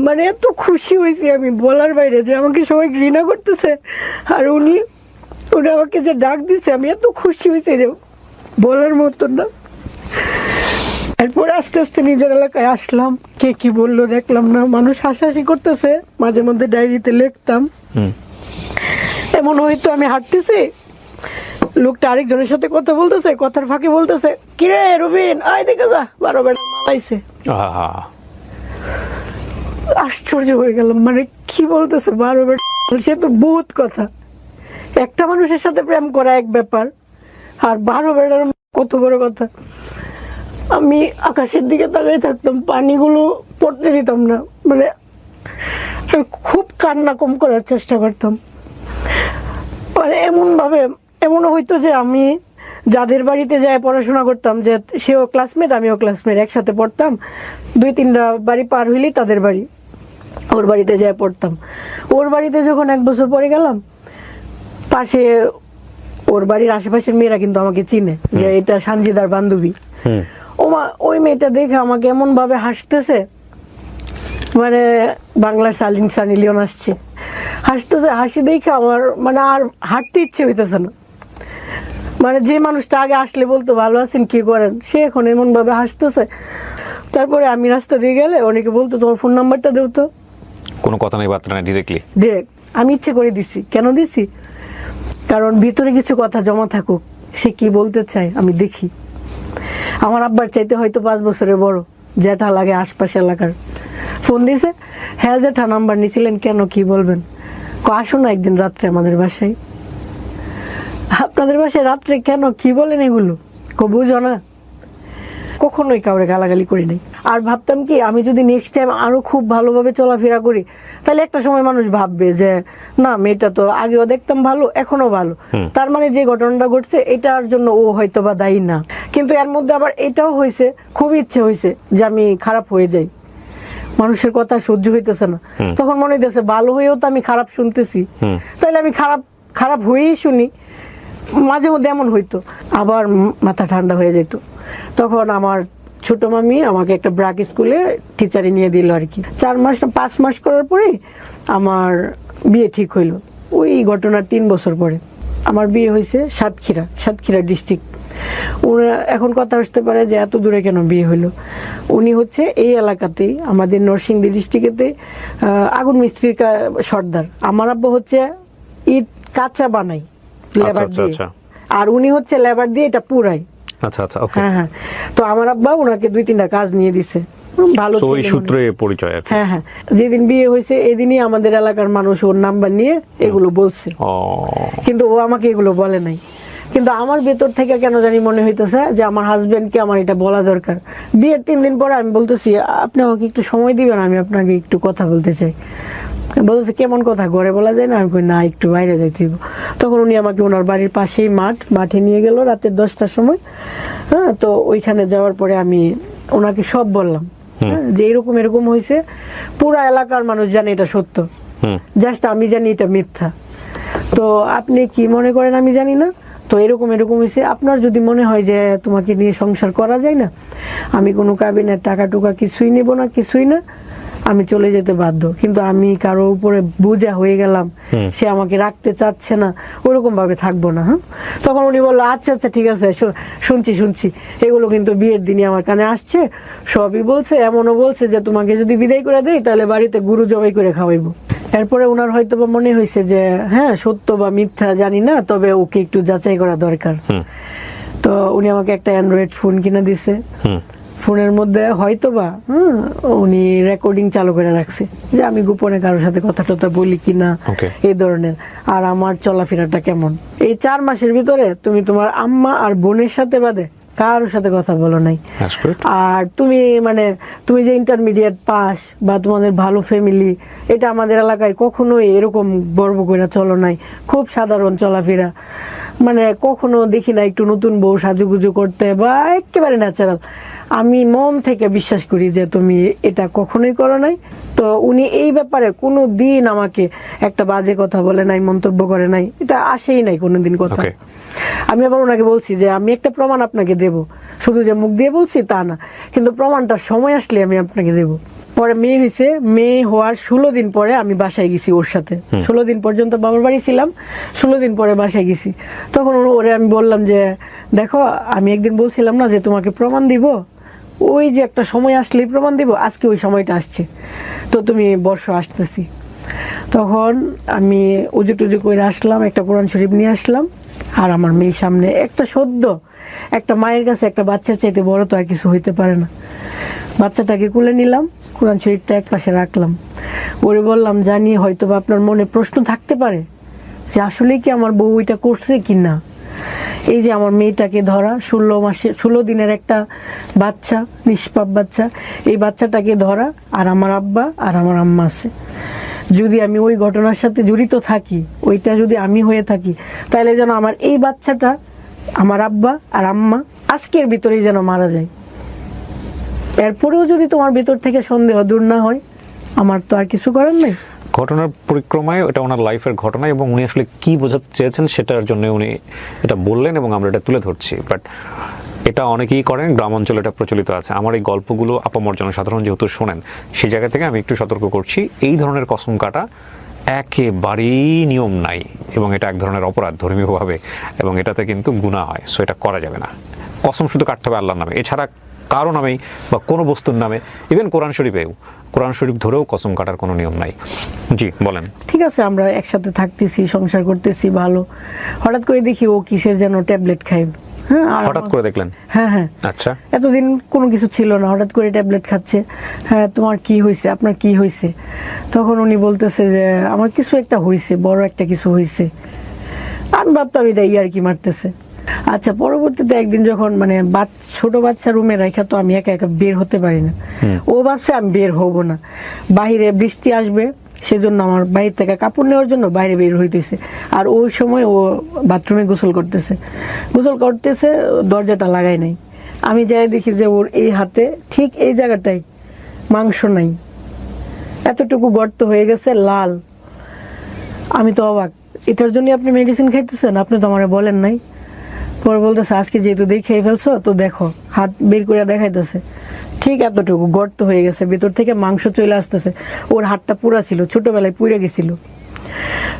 মানে এত খুশি হয়েছি আমি বলার বাইরে, যে আমাকে সবাই ঘৃণা করতেছে আর উনি আমাকে যে ডাক দিছে, আমি এত খুশি হয়েছি যে বলার মতো না। এরপরে আস্তে আস্তে নিজের এলাকায় আসলাম, কে কি বললো দেখলাম না, মানুষ হাসাহাসি করতেছে, মাঝে মধ্যে ডায়েরিতে লিখতাম। এমন হয়তো আমি হাঁটতেছি, লোকটা আরেকজনের সাথে কথা বলতেছে, কথার ফাঁকে বলতেছে, কিরে রবিন, আয় দেখে যা, 12 বেটা মালাইছে। আশ্চর্য হয়ে গেলাম, মানে কি বলতেছে 12 বেটা, সে তো বহুত কথা। একটা মানুষের সাথে প্রেম করা এক ব্যাপার, আর 12 বেটার কত বড় কথা। আমি আকাশের দিকে তাকাই থাকতাম, পানিগুলো পড়তে দিতাম না, মানে আমি খুব কান্না কম করার চেষ্টা করতাম। মানে এমনও হইতো যে আমি যাদের বাড়িতে যাই পড়াশোনা করতাম, যে সেও ক্লাসমেট আমিও ক্লাসমেট, একসাথে পড়তাম, 2-3টা বাড়ি পার হইলেই তাদের বাড়ি, ওর বাড়িতে যাই পড়তাম। ওর বাড়িতে যখন 1 বছর পরে গেলাম, পাশে ওর বাড়ির আশেপাশের মেয়েরা কিন্তু আমাকে চিনে, যে এটা সানজিদার বান্ধবী। ওই মেয়েটা দেখে আমাকে এমন ভাবে হাসতেছে, মানে বাংলার সানি লিওন আসছে, হাসতেছে, হাসি দেখে আমার মানে আর হাঁটতে ইচ্ছে হইতেছে না। মানে যে মানুষটা আগে আসলে বলতো ভালো আছেন, কি করেন, সে এখন এমন ভাবে হাসতেছে। তারপরে আমি রাস্তা দিয়ে গেলে অনেকে বলতো, তোমার ফোন নাম্বারটা দেও তো। কোনো কথা নেই, বার্তা নেই, ডিরেক্ট আমি ইচ্ছে করে দিছি। কেন দিছি? কারণ ভিতরে কিছু কথা জমা থাকুক, সে কি বলতে চায় আমি দেখি। আমার আব্বার চাইতে হয়তো 5 বছরের বড়, জ্যাঠা লাগে আশপাশ এলাকার। ফোন দিছে, হ্যাঁ জ্যাঠা, নাম্বার নিছিলেন কেন, কি বলবেন? আসো না একদিন রাত্রে আমাদের বাসায়। আপনাদের বাসায় রাত্রে কেন, কি বলেন এগুলো? বুঝো না? কখনোই কাউরে গালাগালি করি নাই। আর ভাবতাম কি, আমি যদি নেক্সট টাইম আরো খুব ভালোভাবে চলাফেরা করি, তাহলে একটা সময় মানুষ ভাববে যে না, মেয়েটা তো আগেও দেখতাম ভালো, এখনো ভালো, তার মানে যে ঘটনাটা ঘটছে এটার জন্য ও হয়তো বা দায়ী না। কিন্তু এর মধ্যে আবার এটাও হয়েছে, খুব ইচ্ছে হয়েছে যে আমি খারাপ হয়ে যাই, মানুষের কথা সহ্য হইতেছে না। তখন মনে হইতেছে ভালো হয়েও তো আমি খারাপ শুনতেছি, তাহলে আমি খারাপ হয়েই শুনি। মাঝে মধ্যে এমন হইতো, আবার মাথা ঠান্ডা হয়ে যেত। তখন আমার ছোট মামি আমাকে একটা ব্রাক স্কুলে টিচারে নিয়ে দিল আর কি। 5 মাস করার পরে আমার বিয়ে ঠিক হইলো। ওই ঘটনার 3 বছর পরে আমার বিয়ে হয়েছে সাতক্ষীরা ডিস্ট্রিক্ট। এখন কথা আসতে পারে যে এত দূরে কেন বিয়ে হইলো। উনি হচ্ছে এই এলাকাতেই, আমাদের নরসিংদী ডিস্ট্রিক্টেতে আগুন মিস্ত্রির সর্দার। আমার আব্বা হচ্ছে ইট কাঁচা বানাই লেবার দিয়ে, আর উনি হচ্ছে লেবার দিয়ে এটা পুরাই। আচ্ছা আচ্ছা, ওকে। হ্যাঁ, তো আমার আব্বা ওনাকে 2-3টা কাজ নিয়ে দিছে, ভালো ছিল। ওই সূত্রে পরিচয় আর কি। হ্যাঁ, যেদিন বিয়ে হয়েছে এদিনই আমাদের এলাকার মানুষ ওর নাম্বার নিয়ে এগুলো বলছে, কিন্তু ও আমাকে এগুলো বলে নাই। কিন্তু আমার ভেতর থেকে কেন জানি মনে হইতেছে যে আমার হাজবেন্ডকে আমার এটা বলা দরকার। বিয়ের 3 দিন পরে আমি বলতেছি, আপনি আমাকে একটু সময় দিবেন, আমি আপনাকে একটু কথা বলতে চাই। বলতেছে, কেমন কথা, ঘরে বলা যায় না? আমি কই না, একটু বাইরে যাইতে হইব। তখন উনি আমাকে ওনার বাড়ির পাশেই মাঠে নিয়ে গেল রাতের 10টার সময়। হ্যাঁ, তো ওইখানে যাওয়ার পরে আমি ওনাকে সব বললাম, যে এরকম হয়েছে, পুরা এলাকার মানুষ জানে এটা সত্য, জাস্ট আমি জানি এটা মিথ্যা। তো আপনি কি মনে করেন আমি জানি না, তো এরকম হয়েছে। আপনার যদি মনে হয় যে তোমাকে নিয়ে সংসার করা যায় না, আমি কোনো কাবিনের টাকা টুকা কিছুই নেব না, কিছুই না, আমি চলে যেতে বাধ্য। কিন্তু আমি কারো উপরে বোঝা হয়ে গেলাম, সে আমাকে রাখতে চাচ্ছে না, ওরকম ভাবে থাকবো না। হ্যাঁ, তখন উনি বললো, আচ্ছা ঠিক আছে, শুনছি। এগুলো কিন্তু বিয়ের দিনই আমার কানে আসছে, সবই বলছে। এমনও বলছে যে তোমাকে যদি বিদায় করে দেই তাহলে বাড়িতে গরু জবাই করে খাওয়াইবো। এরপরে ওনার হয়তো বা মনে হয়েছে যে হ্যাঁ, সত্য বা মিথ্যা জানি না, তবে ওকে একটু যাচাই করা দরকার। তো উনি আমাকে একটা অ্যান্ড্রয়েড ফোন কিনে দিছে। ফোনের মধ্যে হয়তোবা উনি রেকর্ডিং চালু করে রাখছে যে আমি গোপনে কারোর সাথে কথা টথা বলি কিনা, Okay. এই ধরনের, আর আমার চলাফেরাটা কেমন। এই 4 মাসের ভিতরে তুমি তোমার আম্মা আর বোনের সাথে বাদে কারোর সাথে কথা বলো নাই। That's good. আর তুমি যে ইন্টারমিডিয়েট পাস বা তোমাদের ভালো ফ্যামিলি, এটা আমাদের এলাকায় কখনোই এরকম গর্ব করে চলো নাই। খুব সাধারণ চলাফেরা, মানে কখনো দেখি না একটু নতুন বউ সাজুগুজু করতে, বা একেবারে ন্যাচারাল। আমি মন থেকে বিশ্বাস করি যে তুমি এটা কখনোই করো নাই। তো উনি এই ব্যাপারে কোনো দিন আমাকে একটা বাজে কথা বলে নাই, মন্তব্য করে নাই, এটা আসেই নাই কোনোদিন কথা। Okay. আমি আবার ওনাকে বলছি যে আমি একটা প্রমাণ আপনাকে দেব, শুধু যে মুখ দিয়ে বলছি তা না, কিন্তু প্রমাণটার সময় আসলে আমি আপনাকে দেব। পরে মেয়ে হয়েছে, মেয়ে হওয়ার 16 দিন পরে আমি বাসায় গেছি ওর সাথে। 16 দিন পর্যন্ত বাবার বাড়ি ছিলাম, 16 দিন পরে বাসায় গেছি। তখন ওরে আমি বললাম যে দেখো, আমি একদিন বলছিলাম না যে তোমাকে প্রমাণ দিব, ওই যে একটা সময় আসলেই প্রমাণ দিব, আজকে ওই সময়টা আসছে, তো তুমি বর্ষ আসতেছি। তখন আমি উজু টুজু করে আসলাম, একটা কোরআন শরীফ নিয়ে আসলাম, আর আমার মেয়ের সামনে একটা মায়ের কাছে একটা বাচ্চার চাইতে বড় তো আর কিছু হইতে পারে না। বাচ্চাটাকে কুলে নিলাম, কোরআন শরীফটা এক পাশে রাখলাম, ওরে বললাম জানি হয়তো বা আপনার মনে প্রশ্ন থাকতে পারে যে আসলে কি আমার বউ এটা করছে কি না। এই যে আমার মেয়েটাকে ধরা, 16 দিনের একটা বাচ্চা, নিষ্পাপ বাচ্চা, এই বাচ্চাটাকে ধরা, আর আমার আব্বা আর আমার আম্মা আছে। যদি আমি ওই ঘটনার সাথে জড়িত থাকি, ওইটা যদি আমি হয়ে থাকি, তাহলে যেন আমার এই বাচ্চাটা, আমার আব্বা আর আম্মা আজকের ভিতরেই যেন মারা যায়। এরপরেও যদি তোমার ভিতর থেকে সন্দেহ দূর না হয়, আমার তো আর কিছু করার নেই। ঘটনার পরিক্রমায় এটা ওনার লাইফের ঘটনা, এবং উনি আসলে কি বোঝাতে চেয়েছেন সেটার জন্য উনি এটা বললেন, এবং আমরা এটা তুলে ধরছি। বাট এটা অনেকেই করেন, গ্রাম অঞ্চলে এটা প্রচলিত আছে। আমার এই গল্পগুলো আপামর জনসাধারণ যেহেতু শোনেন, সেই জায়গা থেকে আমি একটু সতর্ক করছি, এই ধরনের কসম কাটা একেবারেই নিয়ম নাই, এবং এটা এক ধরনের অপরাধ ধর্মীয়ভাবে, এবং এটাতে কিন্তু গুনাহ হয়। সো এটা করা যাবে না। কসম শুধু কাটতে হবে আল্লাহর নামে, এছাড়া কারো নামেই বা কোনো বস্তুর নামে, ইভেন কোরআন শরীফ ধরেও কসম কাটার কোনো নিয়ম নাই। জি বলেন। ঠিক আছে, আমরা একসাথে থাকতেছি, সংসার করতেছি ভালো, হঠাৎ করে দেখি ও কিসের যেন ট্যাবলেট খায়। হ্যাঁ, আর হঠাৎ করে দেখলেন? হ্যাঁ, আচ্ছা। এতদিন কোনো কিছু ছিল না, হঠাৎ করে ট্যাবলেট খাচ্ছে। হ্যাঁ, তোমার কি হয়েছে, আপনার কি হয়েছে? তখন উনি বলতেছে যে আমার কিছু একটা হয়েছে, বড় একটা কিছু হয়েছে। আমি ভাবতাম এটা আর কি মারতেছে। আচ্ছা, পরবর্তীতে একদিন যখন মানে ছোট বাচ্চা রুমে রাখা, তো আমি একা একা বের হতে পারি না। ও ভাবছে আমি বের হব না, বাহিরে বৃষ্টি আসবে, সেজন্য আমার বাইরে থেকে কাপড় নেওয়ার জন্য বাইরে বের হইতেছে। আর ওই সময় ও বাথরুমে গোসল করতেছে, দরজাটা লাগাই নাই। আমি যাই দেখি যে ওর এই হাতে ঠিক এই জায়গাটায় মাংস নাই, এতটুকু গর্ত হয়ে গেছে, লাল। আমি তো অবাক, এটার জন্য আপনি মেডিসিন খাইতেছেন? আপনি তো আমারে বলেন নাই। পরে বলতেছে আজকে যেহেতু দেখে ফেলছো, তো দেখো, হাত বের করে দেখাইতেছে, ঠিক এতটুকু গর্ত হয়ে গেছে, ভেতর থেকে মাংস চলে আসতেছে। ওর হাতটা পুরা ছিল, ছোটবেলায় পুড়ে গেছিল।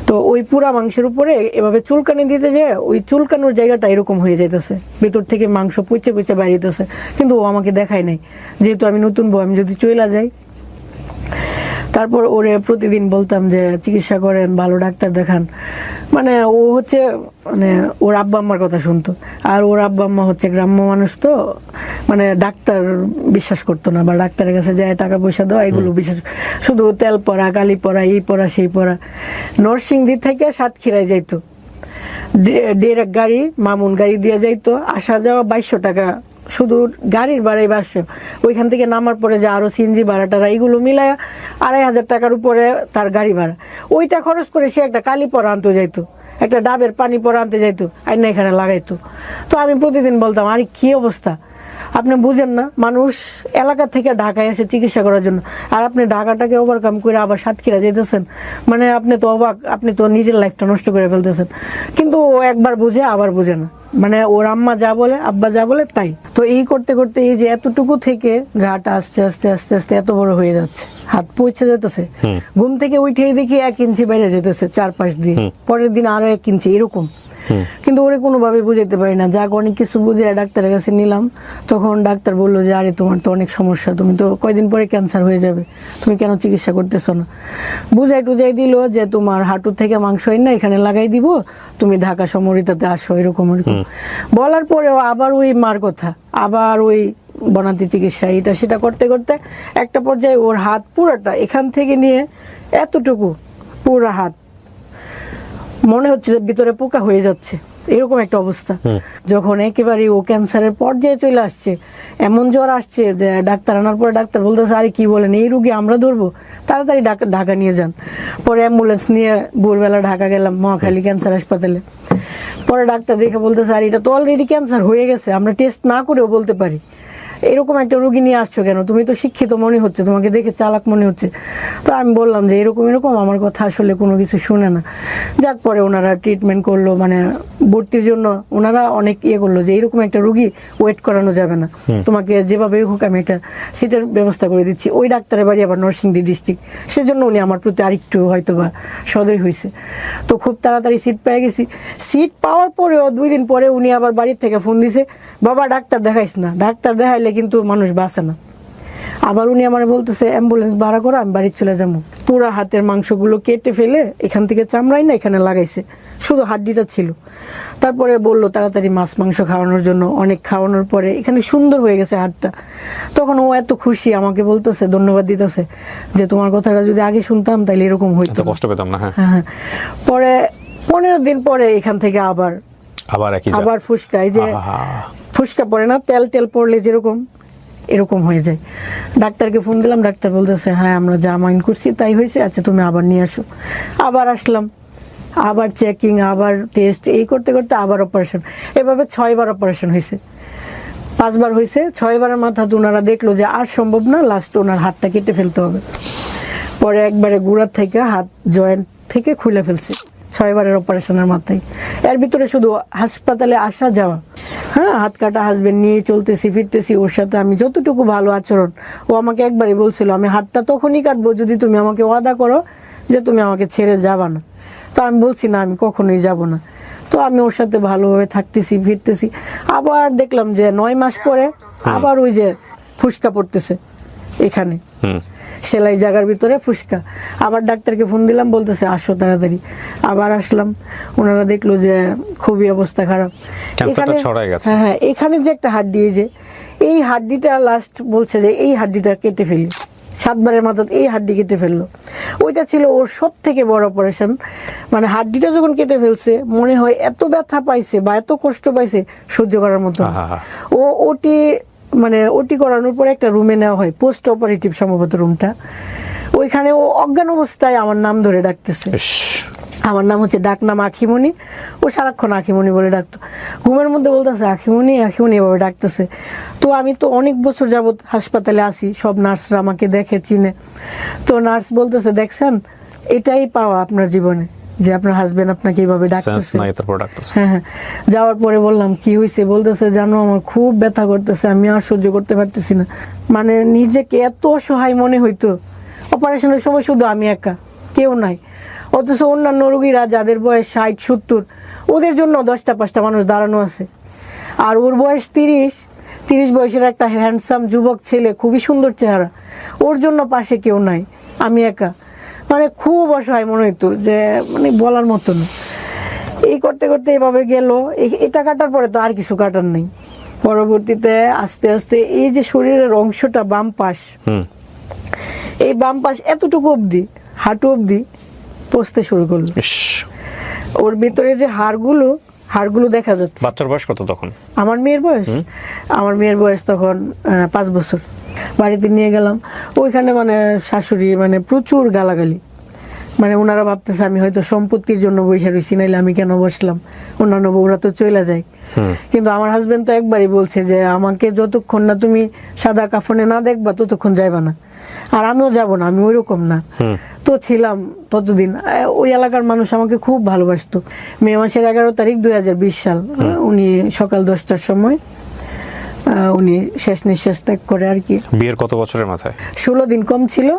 তো ওই পুরা মাংসের উপরে এভাবে চুলকানি দিতে যায়, ওই চুলকানোর জায়গাটা এরকম হয়ে যাইতেছে, ভেতর থেকে মাংস পুচে বাইরেতেছে। কিন্তু ও আমাকে দেখায় নাই, যেহেতু আমি নতুন বউ, আমি যদি চলে যাই। তারপর ওরে প্রতিদিন বলতাম যে চিকিৎসা করেন, ভালো ডাক্তার দেখান। মানে ও হচ্ছে মানে ওর আব্বা আম্মার কথা শুনতো, আর ওর আব্বা আম্মা হচ্ছে গ্রাম্য মানুষ, তো মানে ডাক্তার বিশ্বাস করতো না, বা ডাক্তারের কাছে যায় টাকা পয়সা দেওয়া, এগুলো বিশ্বাস, শুধু তেল পড়া, কালি পড়া, এই পড়া সেই পড়া। নরসিংদী থেকে সাতক্ষীরায় যাইতো, ডিরেক্ট গাড়ি, মামুন গাড়ি দিয়ে যাইতো, আসা যাওয়া 2200 টাকা, শুধু গাড়ির ভাড়াই 2200। ওইখান থেকে নামার পরে যে আরো সিএনজি ভাড়াটারা, এইগুলো মিলায় 2500 টাকার উপরে তার গাড়ি ভাড়া। ওইটা খরচ করে সে একটা কালি পরা আনতে যাইতো, একটা ডাবের পানি পরা আনতে যাইতো, আইনা এখানে লাগাইতো। তো আমি প্রতিদিন বলতাম, আরে কি অবস্থা, আপনি বুঝেন না, মানুষ এলাকা থেকে ঢাকায় এসে চিকিৎসা করার জন্য, আর আপনি ঢাকাটাকে ওভারকাম করে আবার সাতক্ষীরা যেতেছেন, মানে আপনি তো অবাক, আপনি তো নিজের লাইফটা নষ্ট করে ফেলতেছেন। কিন্তু ও একবার বুঝে, আবার বুঝে না, মানে ওর আম্মা যা বলে, আব্বা যা বলে তাই। তো এই করতে করতে এই যে এতটুকু থেকে ঘাটা আস্তে আস্তে আস্তে আস্তে এত বড় হয়ে যাচ্ছে, হাত পৌঁছে যেতেছে, ঘুম থেকে উঠেই দেখি 1 ইঞ্চি বাইরে যেতেছে চারপাশ দিয়ে, পরের দিন আরো 1 ইঞ্চি এরকম। কিন্তু ওরে কোনোভাবে বুঝাইতে পারি না, যাক অনেক কিছু বুঝে ডাক্তারের কাছে নিলাম। তখন ডাক্তার বললো যে আরে তোমার তো অনেক সমস্যা, তুমি তো কয়দিন পরে ক্যান্সার হয়ে যাবে, তুমি কেন চিকিৎসা করতেছো না? বুঝাই টুজাই দিল যে তোমার হাঁটু থেকে মাংস হয় না, এখানে লাগাই দিব, তুমি ঢাকা সমরিতাতে আসো, এরকম এরকম বলার পরেও আবার ওই মার কথা, আবার ওই বনাতি চিকিৎসা এটা সেটা করতে করতে একটা পর্যায়ে ওর হাত পুরোটা এখান থেকে নিয়ে এতটুকু পুরো হাত মনে হচ্ছে যে ভিতরে পোকা হয়ে যাচ্ছে, এরকম একটা অবস্থা। যখন একেবারে ও ক্যান্সারের পর্যায়ে চলে আসছে, এমন জ্বর আসছে যে ডাক্তার আনার পরে ডাক্তার বলতেছে আরে কি বলেন, এই রুগী আমরা ধরবো, তাড়াতাড়ি ঢাকা নিয়ে যান। পরে অ্যাম্বুলেন্স নিয়ে ভোরবেলা ঢাকা গেলাম মহাখালী ক্যান্সার হাসপাতালে। পরে ডাক্তার দেখে বলতেছে আর এটা তো অলরেডি ক্যান্সার হয়ে গেছে, আমরা টেস্ট না করেও বলতে পারি। এরকম একটা রোগী নিয়ে আসছো কেন, তুমি তো শিক্ষিত মনে হচ্ছে, তোমাকে দেখে চালাক মনে হচ্ছে। তো আমি বললাম যে এরকম এরকম, আমার কথা আসলে কোনো কিছু শুনে না। যাক, পরে ওনারা ট্রিটমেন্ট করলো, মানে ভর্তির জন্য ওনারা অনেক করলো যে এরকম একটা রোগী ওয়েট করানো যাবে না, তোমাকে যেভাবে হোক আমি একটা সিটের ব্যবস্থা করে দিচ্ছি। ওই ডাক্তারের বাড়ি আবার নরসিংদী ডিস্ট্রিক্ট, সেজন্য উনি আমার প্রতি আরেকটু হয়তো বা সদয় হয়েছে। তো খুব তাড়াতাড়ি সিট পেয়ে গেছি। সিট পাওয়ার পরেও 2 দিন পরে উনি আবার বাড়ির থেকে ফোন দিছে, বাবা ডাক্তার দেখাইস না, ডাক্তার দেখাইলে কিন্তু মানুষ বাঁচে না। আবার উনি আমার বলতেছে অ্যাম্বুলেন্স ভাড়া করো, আমি বাড়ি চলে যাবো। পুরা হাতের মাংসগুলো কেটে ফেলে এখান থেকে চামড়াই না এখানে লাগাইছে, শুধু হাড্ডিটা ছিল। তারপরে বললো তাড়াতাড়ি মাছ মাংস খাওয়ানোর জন্য, অনেক খাওয়ানোর পরে এখানে সুন্দর হয়ে গেছে হাড়টা। তখন ও এত খুশি, আমাকে বলতেছে ধন্যবাদ দিতেছে যে তোমার কথাটা যদি আগে শুনতাম তাহলে এরকম হইতো, কষ্ট পেতাম না। হ্যাঁ। পরে 15 দিন পরে এখান থেকে আবার ফুসকা, এই যে ফুসকা পড়ে না, তেল তেল পড়লে যেরকম এরকম হয়ে যায়। ডাক্তারকে ফোন দিলাম, ডাক্তার বলতেছে হ্যাঁ আমরা যা মাইন্ড করছি তাই হয়েছে, আচ্ছা তুমি আবার নিয়ে আসো। আবার আসলাম, আবার চেকিং, আবার টেস্ট, এই করতে করতে আবার অপারেশন। এভাবে 6 বার অপারেশন হয়েছে, 5 বার হয়েছে। 6 বারের মাথাতে ওনারা দেখলো যে আর সম্ভব না, লাস্ট ওনার হাতটা কেটে ফেলতে হবে। পরে একবারে গুড়ার থেকে হাত জয়েন্ট থেকে খুলে ফেলছে 6 বারের অপারেশনের মাথায়। এর ভিতরে শুধু হাসপাতালে আসা যাওয়া, হ্যাঁ, হাত কাটা হাসবেন্ড নিয়ে চলতেছি ফিরতেছি। ওর সাথে আমি যতটুকু ভালো আচরণ, ও আমাকে একবারই বলছিল আমি হাতটা তখনই কাটবো যদি তুমি আমাকে ওয়াদা করো যে তুমি আমাকে ছেড়ে যাবা না। তো আমি বলছি না, আমি কখনোই যাব না। তো আমি ওর সাথে ভালোভাবে থাকতেছি ফিরতেছি। আবার দেখলাম যে 9 মাস পরে আবার ওই যে ফুসকা পড়তেছে এখানে, সেলাই জায়গার ভিতরে ফুসকা। আবার ডাক্তারকে ফোন দিলাম, বলতেছে আসো তাড়াতাড়ি। আবার আসলাম, ওনারা দেখলো যে খুবই অবস্থা খারাপ। এখানে হ্যাঁ, এখানে যে একটা হাড্ডি, এই হাড্ডিটা লাস্ট বলছে যে এই হাড্ডিটা কেটে ফেলি। 7 বারের মাথায় এই হাড্ডি কেটে ফেললো। ওইটা ছিল ওর সব থেকে বড় অপারেশন। মানে হাড্ডিটা যখন কেটে ফেলছে মনে হয় এত ব্যথা পাইছে বা এত কষ্ট পাইছে সহ্য করার মতো। ও ওটি করানোর পরে একটা রুমে নেওয়া হয়, পোস্ট অপারেটিভ সম্ভবত রুমটা। ওইখানে ও অজ্ঞান অবস্থায় আমার নাম ধরে ডাকতেছে। আমার নাম হচ্ছে ডাকনাম আখিমণি। ও সারাক্ষণ আখিমণি বলে ডাকতো, ঘুমের মধ্যে বলতেছে আখিমণি আখিমণি এভাবে ডাকতেছে। তো আমি তো অনেক বছর যাবত হাসপাতালে আসি, সব নার্সরা আমাকে দেখে চিনে। তো নার্স বলতেছে দেখছেন, এটাই পাওয়া আপনার জীবনে যে আপনার হাজবেন্ড আপনাকে এইভাবে ডাকতেছে। হ্যাঁ। যাওয়ার পরে বললাম কি হয়েছে, বলতেছে জানো আমার খুব ব্যথা করতেছে, আমি আর সহ্য করতে পারতেছি না। মানে নিজেকে এত অসহায় মনে হইতো। অপারেশনের সময় শুধু আমি একা, কেউ নাই। অথচ অন্যান্য রোগীরা যাদের বয়স 60-70, ওদের জন্য 10টা-5টা মানুষ দাঁড়ানো আছে। আর ওর বয়স 30 বয়সের একটা হ্যান্ডসাম যুবক ছেলে, খুবই সুন্দর চেহারা, ওর জন্য পাশে কেউ নাই, আমি একা। মানে খুব অসহায় মনে হইতো, যে মানে বলার মতো না। এই করতে করতে এভাবে গেল। এটা কাটার পরে তো আর কিছু কাটার নেই। পরবর্তীতে আস্তে আস্তে এই যে শরীরের অংশটা বাম পাশ, এই বাম পাশ এতটুকু অবধি, হাঁটু অবধি পচতে শুরু করলো। ওর ভিতরে যে হাড়গুলো দেখা যাচ্ছে। বাচ্চার বয়স কত তখন? আমার মেয়ের বয়স তখন 5 বছর। বাড়িতে নিয়ে গেলাম, ওইখানে মানে শাশুড়ি মানে প্রচুর গালাগালি। মানে ওনারা ভাবতেছে আমি হয়তো সম্পত্তির জন্য বসে রয়েছি, নাইলে আমি কেন বসলাম, অন্যান্য বউরা তো চলে যায়। কিন্তু আমার হাজবেন্ড তো একবারই বলছে যে আমাকে যতক্ষণ না তুমি সাদা কাফনে না দেখবা ততক্ষণ যাইবা না। আর আমিও যাব না, আমি ওইরকম না। তো ছিলাম ততদিন। ওই এলাকার মানুষ আমাকে খুব ভালোবাসতো। মে মাসের 11 তারিখ 2020 সাল, উনি সকাল 10টার সময় উনি শেষ নিঃশ্বাস ত্যাগ করে আর কি। বিয়ের কত বছরের মাথায়? 16 দিন কম ছিল,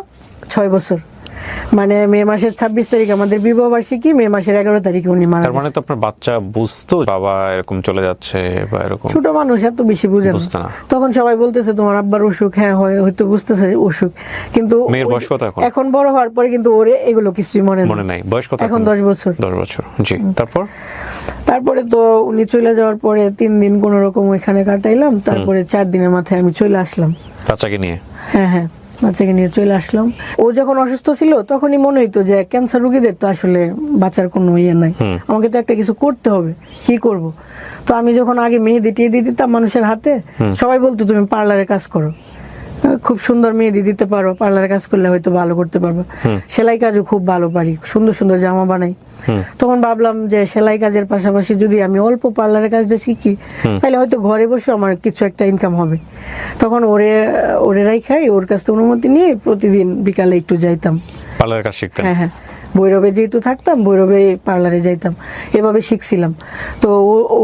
6 বছর। মানে মে মাসের 26 তারিখ আমাদের বিবাহ বার্ষিকী, মে মাসের 11 তারিখে উনি মারা তার মানে গেছে। তো আপনার বাচ্চা বুঝতো বাবা এরকম চলে যাচ্ছে বা এরকম? ছোট মানুষ এত বেশি বুঝে না। বুঝতো না। তখন সবাই বলতেছে তোমার আব্বার অসুখ, হ্যাঁ হয়তো বুঝতেছে অসুখ, কিন্তু মেয়ের বয়স কত এখন? এখন বড় হওয়ার পরে কিন্তু ওরে এগুলো কিছুই মনে নাই। বয়স কত এখন? 10 বছর। 10 বছর, জি। তারপরে তো উনি চলে যাওয়ার পরে 3 দিন কোন রকম ওইখানে কাটাইলাম, তারপরে 4 দিনের মাথায় আমি চলে আসলাম বাচ্চাকে নিয়ে। হ্যাঁ, বাচ্চাকে নিয়ে চলে আসলাম। ও যখন অসুস্থ ছিল তখনই মনে হইতো যে ক্যান্সার রোগীদের তো আসলে বাঁচার কোনো ইয়ে নাই, আমাকে তো একটা কিছু করতে হবে, কি করব। তো আমি যখন আগে মেহেদি টেহেদি দিতাম মানুষের হাতে, সবাই বলতো তুমি পার্লারে কাজ করো, খুব সুন্দর মেহেদি দিতে পারো, পার্লারে কাজ করলে হয়তো ভালো করতে পারবে। সেলাই কাজও খুব ভালো পারি, সুন্দর সুন্দর জামা বানাই। তখন ভাবলাম যে সেলাই কাজের পাশাপাশি যদি আমি অল্প পার্লারের কাজটা শিখি, তাহলে হয়তো ঘরে বসে আমার কিছু একটা ইনকাম হবে। তখন ওরে রাইখাই ওর কাছ থেকে অনুমতি নিয়ে প্রতিদিন বিকালে একটু যাইতাম পার্লারের কাজ শিখতে। হ্যাঁ, ভৈরবে যেহেতু থাকতাম, ভৈরবে পার্লারে যাইতাম, এভাবে শিখছিলাম। তো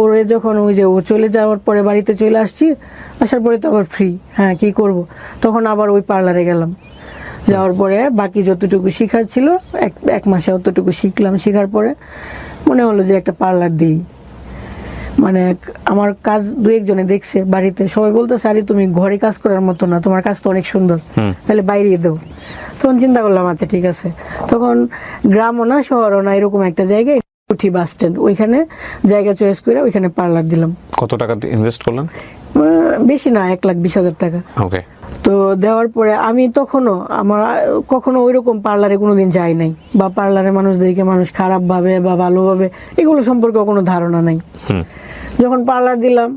ওরে যখন ওই যে ও চলে যাওয়ার পরে বাড়িতে চলে আসছি, আসার পরে তো আবার ফ্রি, হ্যাঁ কি করব, তখন আবার ওই পার্লারে গেলাম। যাওয়ার পরে বাকি যতটুকু শিখার ছিল এক মাসে অতটুকু শিখলাম। শিখার পরে মনে হলো যে একটা পার্লার দিই। মানে আমার কাজ 2-1 জনে দেখছে বাড়িতে, সবাই বলতেছে আরে তুমি ঘরে কাজ করার মতো না, তোমার কাজ তো অনেক সুন্দর, তাহলে বাইরে দাও। তখন চিন্তা করলাম আচ্ছা ঠিক আছে। তখন গ্রামও না শহরও না, এরকম একটা জায়গায় উঠি বাস স্ট্যান্ড, ওইখানে জায়গা চয়েস করে ওইখানে পার্লার দিলাম। কত টাকা ইনভেস্ট করলেন? বেশি না, 1,20,000 টাকা। ওকে। তো দেওয়ার পরে আমি আমার কখনো ওইরকম পার্লারে কোনোদিন যাই নাই, বা পার্লারে মানুষদেরকে মানুষ খারাপ ভাবে বা ভালোভাবে এগুলো সম্পর্কে কোনো ধারণা নাই। যখন পার্লার দিলাম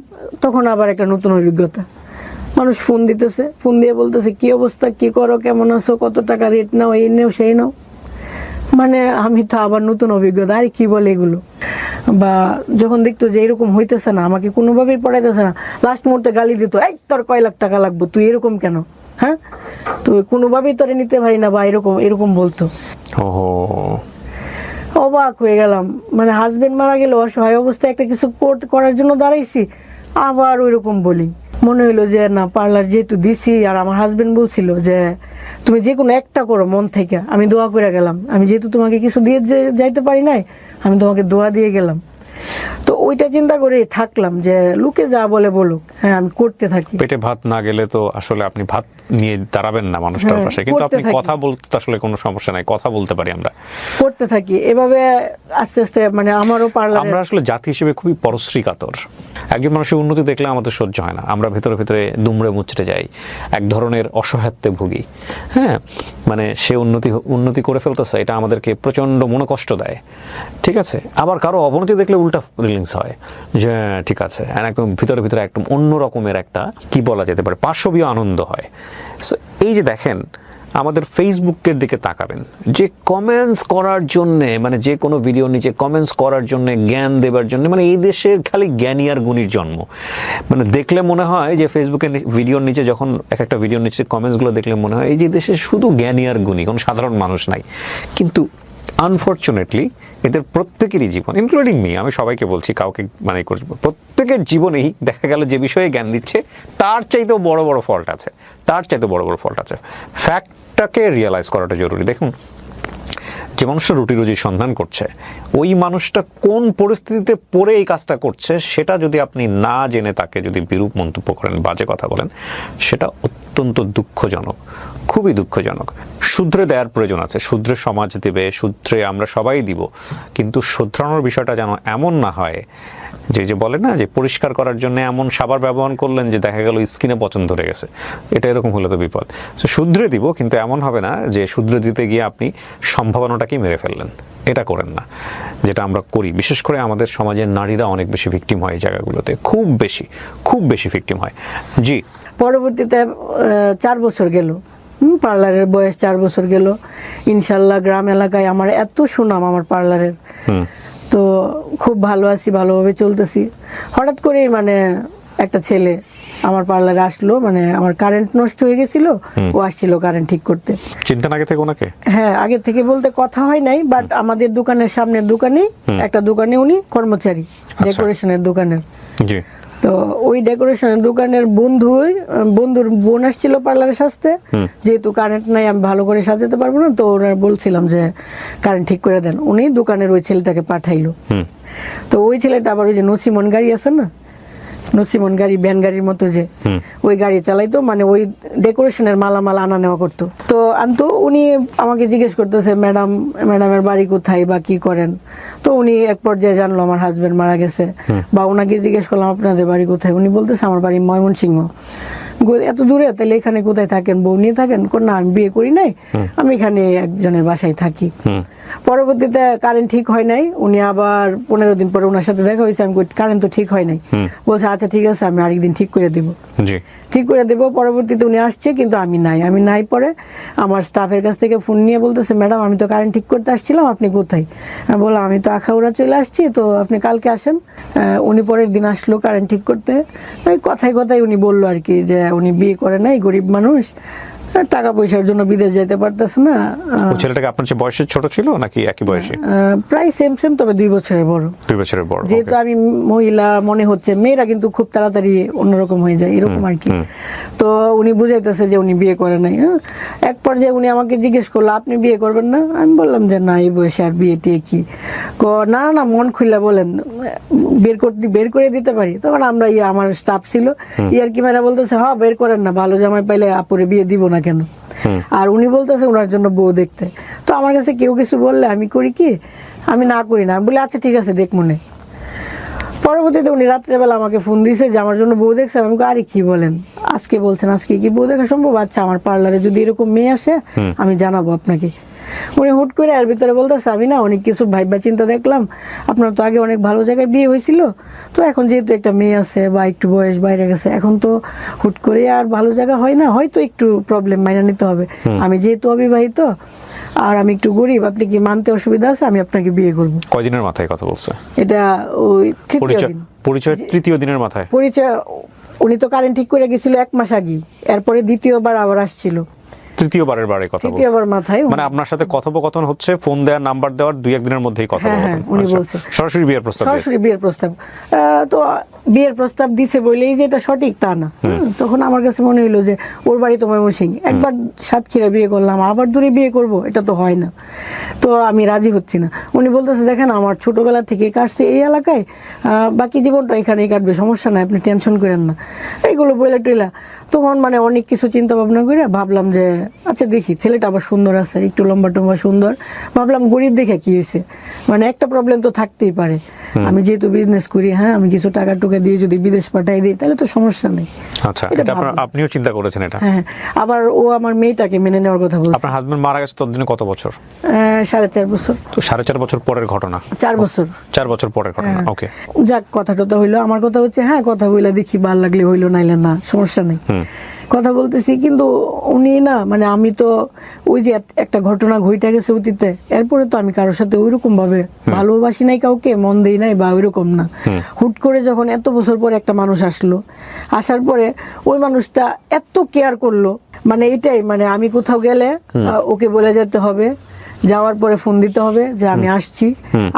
তখন আবার একটা নতুন অভিজ্ঞতা। মানুষ ফোন দিতেছে, ফোন দিয়ে বলতেছে কি অবস্থা, কি করো, কেমন আছো, কত টাকা রেট নাও, এই নেও সেই নাও। মানে আমি তো আবার নতুন অভিজ্ঞতা, আরে কি বলে এগুলো। বা যখন দেখতো যে এরকম হইতেছে না, আমাকে কোনোভাবেই পড়াইতেছে না, লাস্ট মুহূর্তে গালি দিত, এই তোর কয় লাখ টাকা লাগবে, তুই এরকম কেন, হ্যাঁ তো কোনোভাবেই তোরে নিতে পারি না, বা এরকম বলতো। অবাক হয়ে গেলাম, মানে হাজবেন্ড মারা গেল, অসহায় অবস্থায় একটা কিছু করার জন্য দাঁড়াইছি, আবার ওইরকম বলি। মনে হইলো যে না, পার্লার যেহেতু দিছি, আর আমার হাজবেন্ড বলছিল যে তুমি যে কোনো একটা করো মন থেকে, আমি দোয়া করে গেলাম, আমি যেহেতু তোমাকে কিছু দিয়ে যাইতে পারি নাই, আমি তোমাকে দোয়া দিয়ে গেলাম। তো ওইটা চিন্তা করে থাকলাম যে লোকে যা বলে বলুক, হ্যাঁ আমি করতে থাকি। পেটে ভাত না গেলে তো আসলে আপনি ভাত নিয়ে দাঁড়াবেন না মানুষটার পাশে, কিন্তু আপনি কথা বলতে তো আসলে কোনো সমস্যা নাই, কথা বলতে পারি, আমরা করতে থাকি এভাবে আস্তে আস্তে। মানে আমারও পার্লার, আমরা আসলে জাতি হিসেবে খুবই পরশ্রী কাতর। একজন মানুষের উন্নতি দেখলে আমাদের সহ্য হয় না, আমরা ভেতরে ভেতরে দুমড়ে মুচড়ে যাই, এক ধরনের অসহায়ত্বে ভুগি। হ্যাঁ, মানে সে উন্নতি করে ফেলতেছে, এটা আমাদেরকে প্রচন্ড মনে কষ্ট দেয়। ঠিক আছে, আবার কারো অবনতি দেখলে উল্টা ফিলিংস হয় যে ঠিক আছে, একদম ভিতরে ভিতরে একদম অন্য রকমের একটা কি বলা যেতে পারে পার্শ্ববীয় আনন্দ হয়। এই যে দেখেন, আমাদের ফেসবুকের দিকে তাকাবেন, যে কমেন্টস করার জন্যে, মানে যে কোনো ভিডিও নিচে কমেন্টস করার জন্য, জ্ঞান দেবার জন্য, মানে এই দেশের খালি জ্ঞানী আর গুণীর জন্ম। মানে দেখলে মনে হয় যে ফেসবুকের ভিডিওর নিচে, যখন একটা ভিডিওর নিচে কমেন্টসগুলো দেখলে মনে হয় এই যে দেশে শুধু জ্ঞানী আর গুণী, কোনো সাধারণ মানুষ নাই। কিন্তু আনফর্চুনেটলি এদের প্রত্যেকেরই জীবন, ইনক্লুডিং মি, আমি সবাইকে বলছি, কাউকে মানে প্রত্যেকের জীবনেই দেখা গেল যে বিষয়ে জ্ঞান দিচ্ছে তার চাইতেও বড় বড় ফল্ট আছে, ফ্যাক্টটাকে রিয়েলাইজ করাটা জরুরি। দেখুন, যে মানুষটা রুটি রুজির সন্ধান করছে, ওই মানুষটা কোন পরিস্থিতিতে পড়ে এই কাজটা করছে সেটা যদি আপনি না জেনে তাকে যদি বিরূপ মন্তব্য করেন, বাজে কথা বলেন, সেটা অত্যন্ত দুঃখজনক, খুবই দুঃখজনক। শুধরে দেওয়ার প্রয়োজন আছে, শুধরে সমাজ দেবে, শুধরে আমরা সবাই দিব, কিন্তু শুধরানোর বিষয়টা যেন এমন না হয় যে বলে না যে পরিষ্কার করার জন্য এমন সাবান ব্যবহার করলেন যে দেখা গেল স্কিনে পচন ধরে গেছে, এটা এরকম হলে তো বিপদ। শুধরে দিব, কিন্তু এমন হবে না যে শুধরে দিতে গিয়ে আপনি সম্ভাবনাটাকেই মেরে ফেললেন, এটা করেন না, যেটা আমরা করি। বিশেষ করে আমাদের সমাজের নারীরা অনেক বেশি ভিকটিম হয় এই জায়গাগুলোতে, খুব বেশি ভিকটিম হয়। জি। পরবর্তীতে 4 বছর গেল, পার্লারের বয়স 4 বছর গেল। ইনশাল্লাহ গ্রাম এলাকায় আমার এত সুনাম আমার পার্লারের, তো খুব ভালো আছি, ভালোভাবে চলতেছি। হঠাৎ করেই মানে একটা ছেলে আমার পার্লারে আসলো, মানে আমার কারেন্ট নষ্ট হয়ে গেছিল, ও আসছিল কারেন্ট ঠিক করতে। চিন্তা আগে থেকে ওনাকে? হ্যাঁ, আগে থেকে বলতে কথা হয় নাই, বাট আমাদের দোকানের সামনের দোকানে একটা দোকানে উনি কর্মচারী, ডেকোরেশনের দোকানের। জি। তো ওই ডেকোরেশনের দোকানের বন্ধুর বোন আসছিল পার্লারে সাজতে, যেহেতু কারেন্ট নাই আমি ভালো করে সাজাতে পারবো না, তো ওরা বলছিলাম যে কারেন্ট ঠিক করে দেন, উনি দোকানের ওই ছেলেটাকে পাঠাইলো। তো ওই ছেলেটা আবার ওই যে নসিমন গাড়ি আছে না, নসিমন গাড়ি, ভ্যান গাড়ির মতো যে ওই গাড়ি চালাইতো, মানে ওই ডেকোরেশনের মালামাল আনা নেওয়া করতো। তো আনতো, উনি আমাকে জিজ্ঞেস করতেছে ম্যাডামের বাড়ি কোথায় বা কি করেন। তো উনি এক পর্যায়ে জানলো আমার হাজবেন্ড মারা গেছে, বা ওনাকে জিজ্ঞেস করলাম আপনাদের বাড়ি কোথায়, উনি বলতেছে আমার বাড়ি ময়মনসিংহ। এত দূরে, তাহলে এখানে কোথায় থাকেন, বউ নিয়ে থাকেন? না, আমি বিয়ে করি নাই, আমি এখানে একজনের বাসায় থাকি। পরবর্তীতে কারেন্ট ঠিক হয় নাই, উনি আবার 15 দিন পরে ওনার সাথে দেখা হয়েছে, আমি কারেন্ট তো ঠিক হয় নাই, বলছে আচ্ছা ঠিক আছে আমি আরেকদিন ঠিক করে দেবো। ঠিক করে দেবো। পরবর্তীতে উনি আসছে, কিন্তু আমি নাই। পরে আমার স্টাফের কাছ থেকে ফোন নিয়ে বলতেছে ম্যাডাম আমি তো কারেন্ট ঠিক করতে আসছিলাম, আপনি কোথায়? আমি বললাম আমি তো আখাউড়া চলে আসছি, তো আপনি কালকে আসেন। উনি পরের দিন আসলো কারেন্ট ঠিক করতে। ওই কথায় উনি বললো আর কি যে উনি বিয়ে করে নাই, গরিব মানুষ, টাকা পয়সার জন্য বিদেশ যেতে পারতেছে না। ওই ছেলেটাকে আপনার চেয়ে বয়সে ছোট ছিল নাকি একই বয়সী? প্রায় সেম, তবে 2 বছরের বড়। 2 বছরের বড়। যেহেতু আমি মহিলা মনে হচ্ছে, মেয়েরা কিন্তু খুব তাড়াতাড়ি অন্যরকম হয়ে যায়, এরকম আর কি। তো উনি বুঝাইতেছে যে উনি বিয়ে করে নাই। এক পর্যায়ে উনি আমাকে জিজ্ঞেস করলো আপনি বিয়ে করবেন না? আমি বললাম যে না, এই বয়সে আর বিয়ে টিয়ে কি। না মন খুলে বলেন, বের করে দিতে পারি। তখন আমরা আমার স্টাফ ছিল, ইয়ার কি মেয়েরা বলতেছে হ্যাঁ বের করেন না, ভালো জামাই পাইলে আপুরে বিয়ে দিব না কেন। আর উনি বলতেছে ওনার জন্য বউ দেখতে। তো আমার কাছে কেউ কিছু বললে আমি করি কি, আমি না করি না, আমি বলি আচ্ছা ঠিক আছে দেখ মনে। পরবর্তীতে উনি রাত্রেবেলা আমাকে ফোন দিয়েছে যে আমার জন্য বউ দেখছে। আমি আরে কি বলেন, আজকে বলছেন, আজকে কি বউ দেখা সম্ভব? আচ্ছা আমার পার্লারে যদি এরকম মেয়ে আসে আমি জানাবো আপনাকে। উনি হুট করে এর ভিতরে বলতেছে আমি না অনেক কিছু ভাইবা চিন্তা দেখলাম, আপনার তো আগে অনেক ভালো জায়গায় বিয়ে হয়েছিল, তো এখন যেহেতু একটা মেয়ে আছে বা একটু বয়স বাইরে গেছে, এখন তো হুট করে আর ভালো জায়গা হয় না, হয়তো একটু প্রবলেম মাইনা নিতে হবে। আমি যেহেতু অবিবাহিত আর আমি একটু গরিব, আপনি কি মানতে অসুবিধা আছে? আমি আপনাকে বিয়ে করবো। কয়দিনের মাথায় কথা বলছে এটা? ওই পরিচয় 3য় দিনের মাথায়। পরিচয় উনি তো কারেন্ট ঠিক করে গেছিল 1 মাস আগে, এরপরে দ্বিতীয়বার আবার আসছিল, 3য়বারের বারে কথা বলছে। 3য়বার মাথায় মানে আপনার সাথে কথোপকথন হচ্ছে, ফোন দেওয়ার নাম্বার দেওয়ার 2-1 দিনের মধ্যেই কথা বলছেন। উনি বলছে সরাসরি বিয়ের প্রস্তাব। তো বিয়ের প্রস্তাব দিছে বলেই যে এটা সঠিক তা না। তখন আমার কাছে মনে হইলো যে ওর বাড়ি তো ময়মনসিংহ, একবার সাতক্ষীরা বিয়ে করলাম, আবার দূরে বিয়ে করব, এটা তো হয় না। তো আমি রাজি হচ্ছি না। উনি বলতেছে দেখেন আমার ছোটবেলা থেকে কাটছে এই এলাকায়, বাকি জীবনটা এখানেই কাটবে, সমস্যা নাই, আপনি টেনশন করেন না, এইগুলো বইলা টইলা। তখন মানে অনেক কিছু চিন্তা ভাবনা করে ভাবলাম যে আচ্ছা দেখি, ছেলেটা আবার সুন্দর আছে, একটু লম্বা টম্বা সুন্দর, ভাবলাম গরিব দেখে কি হয়েছে, মানে একটা প্রবলেম তো থাকতেই পারে। আমি যেহেতু বিজনেস করি, আমি কিছু টাকা টুকা দিয়ে যদি বিদেশ পাঠাই দিই তাহলে তো সমস্যা নেই। আচ্ছা, এটা আপনিও চিন্তা করেছেন এটা? আবার ও আমার মেয়েটাকে মেনে নেওয়ার কথা বলছে। আপনার হাজবেন্ড মারা গেছে ততদিনে কত বছর? 4.5 বছর। তো 4.5 বছর পরের ঘটনা? 4 বছর। 4 বছর পরের ঘটনা। ওকে, যাক কথা টথা হইলো। আমার কথা হচ্ছে কথা বইলা দেখি, ভাল লাগলে হইলো, নাইলে না, সমস্যা নেই। কথা বলতেছি, কিন্তু উনি না, মানে আমি তো ওই যে একটা ঘটনা ঘইটা গেছে অতীতে, এরপরে তো আমি কারোর সাথে ওইরকম ভাবে ভালোবাসি নাই, কাউকে মন দেই নাই বা ওইরকম না। হুট করে যখন এত বছর পরে একটা মানুষ আসলো, আসার পরে ওই মানুষটা এত কেয়ার করলো, মানে এটাই, মানে আমি কোথাও গেলে ওকে বলে যেতে হবে, যাওয়ার পরে ফোন দিতে হবে যে আমি আসছি,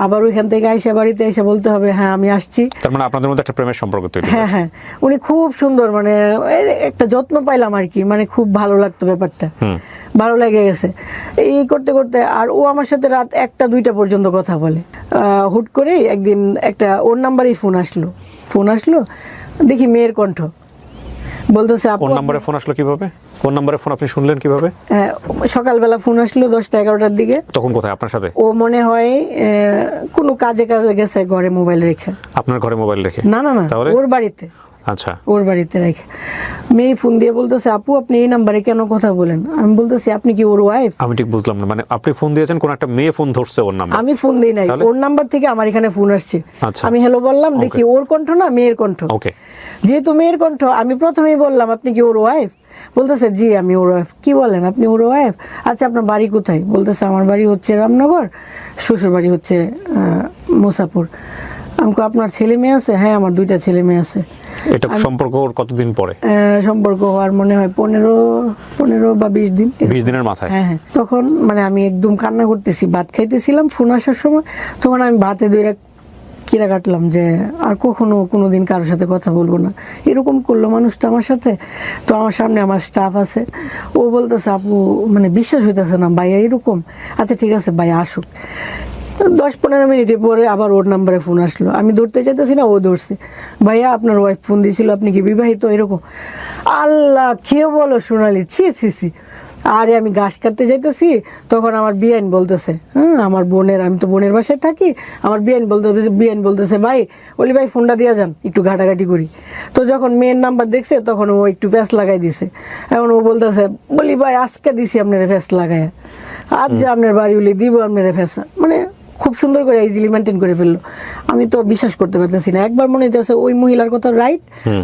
আবার ওইখান থেকে এসে বাড়িতে এসে বলতে হবে হ্যাঁ আমি আসছি। তার মানে আপনাদের মধ্যে একটা প্রেমের সম্পর্ক তৈরি হয়েছে। হ্যাঁ, উনি খুব সুন্দর, মানে একটা যত্ন পাইলাম আর কি, মানে খুব ভালো লাগতো ব্যাপারটা, ভালো লেগে গেছে এই করতে করতে। আর ও আমার সাথে রাত 1টা-2টা পর্যন্ত কথা বলে। হুট করে একদিন একটা ওর নাম্বারেই ফোন আসলো, দেখি মেয়ের কণ্ঠ, বলতেছে কোন নম্বরে ফোন আসলো কিভাবে? কোন নম্বরে ফোন আপনি শুনলেন কিভাবে? সকালবেলা ফোন আসলো 10টা-11টার দিকে। তখন কোথায় আপনার সাথে? ও মনে হয় কোনো কাজে গেছে, ঘরে মোবাইল রেখে। আপনার ঘরে মোবাইল রেখে? না, ওর বাড়িতে। আচ্ছা, ওর বাড়িতে রেখে মেয়ে ফোন দিয়ে বলতেছে আপু আপনি এই নাম্বারে কেন কথা বলেন? আমি বলতেছি আপনি কি ওর ওয়াইফ? আমি ঠিক বুঝলাম না, মানে আপনি ফোন দিয়েছেন, কোন একটা মেয়ে ফোন ধরছে ওর নাম্বার? আমি ফোন দেই নাই, ওর নাম্বার থেকে আমার এখানে ফোন আসছে। আমি হ্যালো বললাম, দেখি ওর কণ্ঠ না মেয়ের কণ্ঠ। ওকে, যেহেতু মেয়ের কণ্ঠ, আমি প্রথমেই বললাম আপনি কি ওর ওয়াইফ? বলতেছে জি আমি ওর ওয়াইফ। কি বলেন, আপনি ওর ওয়াইফ? আচ্ছা আপনার বাড়ি কোথায়? বলতেছে আমার বাড়ি হচ্ছে রামনগর, শ্বশুর বাড়ি হচ্ছে মুসাপুর। আমাকে আপনার ছেলে মেয়ে আছে? হ্যাঁ আমার 2টা ছেলে মেয়ে আছে। এটা সম্পর্ক ওর কতদিন পরে? সম্পর্ক হওয়ার মনে হয় 15 বা 20 দিন। 20 দিনের মাথায়? হ্যাঁ। তখন মানে আমি একদম কান্না করতেছি, ভাত খাইতেছিলাম ফোন আসার সময়, তখন আমি ভাতে কিরা কাটলাম যে আর কখনো কোনোদিন কারোর সাথে কথা বলবো না। এরকম করলো মানুষটা আমার সাথে। তো আমার সামনে আমার স্টাফ আছে, ও বলতেছে আপু মানে বিশ্বাস হইতেছে না ভাইয়া এরকম। আচ্ছা ঠিক আছে ভাইয়া আসুক। 10-15 মিনিটের পরে আবার ওর নাম্বারে ফোন আসলো, আমি ধরতে চাইতেছি না, ও ধরছে। ভাইয়া আপনার ওয়াইফ ফোন দিয়েছিল, আপনি কি বিবাহিত? এরকম। আল্লাহ কে বলো সোনালি, ছি ছি ছি। আরে আমি ঘাস কাটতে যাইতেছি, তখন আমার বিয়ান বলতেছে, হ্যাঁ আমার বোনের, আমি তো বোনের বাসায় থাকি, আমার বিয়ান বলতেছে ভাই বলি ভাই ফোনটা দিয়া যান একটু ঘাটাঘাটি করি। তো যখন মেয়ের নাম্বার দেখছে তখন ও একটু প্যাস লাগাই দিছে। এখন ও বলতেছে বলি ভাই আজকে দিছি আপনার প্যাস লাগায়, আজ যে আপনার বাড়ি উলি দিব আপনার ফেসা। মানে খুব সুন্দর করে ইজিলি মেনটেন করে ফেললো। আমি তো বিশ্বাস করতে পারতেছি না। একবার মনে হইতেছে ওই মহিলার কথা রাইট,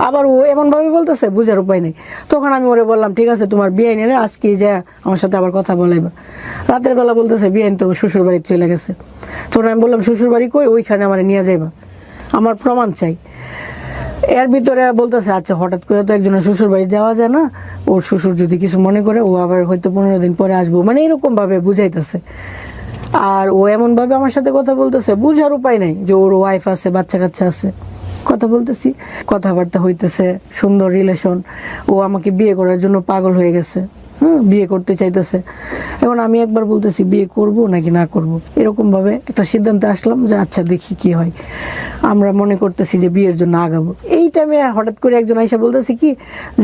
আবার ও এমন ভাবে বলতেছে বুঝার উপায় নেই। তখন আমি ওরে বললাম ঠিক আছে তোমার বিয়ে নেই আজকে যা আমার সাথে আবার কথা বলাইবা। রাতের বেলা বলতেছে বিয়ে তো শ্বশুর বাড়ি চলে গেছে। তখন আমি বললাম শ্বশুর বাড়ি কই? ওইখানে আমার নিয়ে যাইবা, আমার প্রমাণ চাই। এর ভিতরে বলতেছে আচ্ছা হঠাৎ করে তো একজনের শ্বশুর বাড়ি যাওয়া যায় না, ওর শ্বশুর যদি কিছু মনে করে ও আবার হয়তো 15 দিন পরে আসবো, মানে এরকম ভাবে বুঝাইতেছে। আর ও এমন ভাবে আমার সাথে কথা বলতেছে বুঝার উপায় নাই যে ওর ওয়াইফ আছে, বাচ্চা কাচ্চা আছে। কথা বলতেছি, কথাবার্তা হইতেছে, সুন্দর রিলেশন। ও আমাকে বিয়ে করার জন্য পাগল হয়ে গেছে, বিয়ে করতে চাইতেছে। এখন আমি একবার বলতেছি বিয়ে করব নাকি না করব, এরকম ভাবে একটা সিদ্ধান্তে আসলাম যে আচ্ছা দেখি কি হয়। আমরা মনে করতেছি যে বিয়ের জন্য আগাবো। এই টাইমে হঠাৎ করে একজন আইসা বলতেছে কি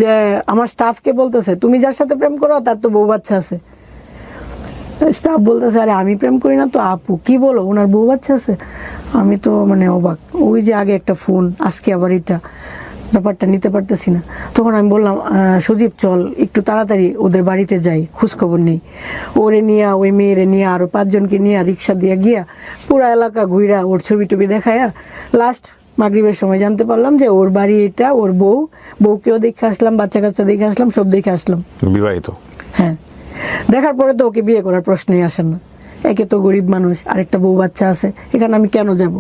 যে আমার স্টাফকে বলতেছে তুমি যার সাথে প্রেম করো তার তো বউ বাচ্চা আছে। স্টাফ বলতেছে আরে আমি প্রেম করি না তো আপু, কি বলো ওনার বউ বাচ্চা আছে? আমি তো মানে অবাক। ওই যে আগে একটা ফোন, আজকে আবার এটা, ব্যাপারটা নিতে পারতেছি না। তখন আমি বললাম সজীব চল একটু তাড়াতাড়ি ওদের বাড়িতে যাই, খোঁজখবর নেই। ওরে নিয়ে ওই মেয়েরে নিয়ে আরো 5 জনকে নিয়ে রিক্সা দিয়ে গিয়া পুরা এলাকা ঘুরা ওর ছবি টবি দেখায়া লাস্ট মাগরিবের সময় জানতে পারলাম যে ওর বাড়ি এটা, ওর বউকেও দেখে আসলাম, বাচ্চা কাচ্চা দেখে আসলাম, সব দেখে আসলাম। বিবাহিত? হ্যাঁ। দেখার পরে তো ওকে বিয়ে করার প্রশ্নই আসে না। একে তো গরিব মানুষ, আরেকটা বউ বাচ্চা আছে, এখানে আমি কেন যাব?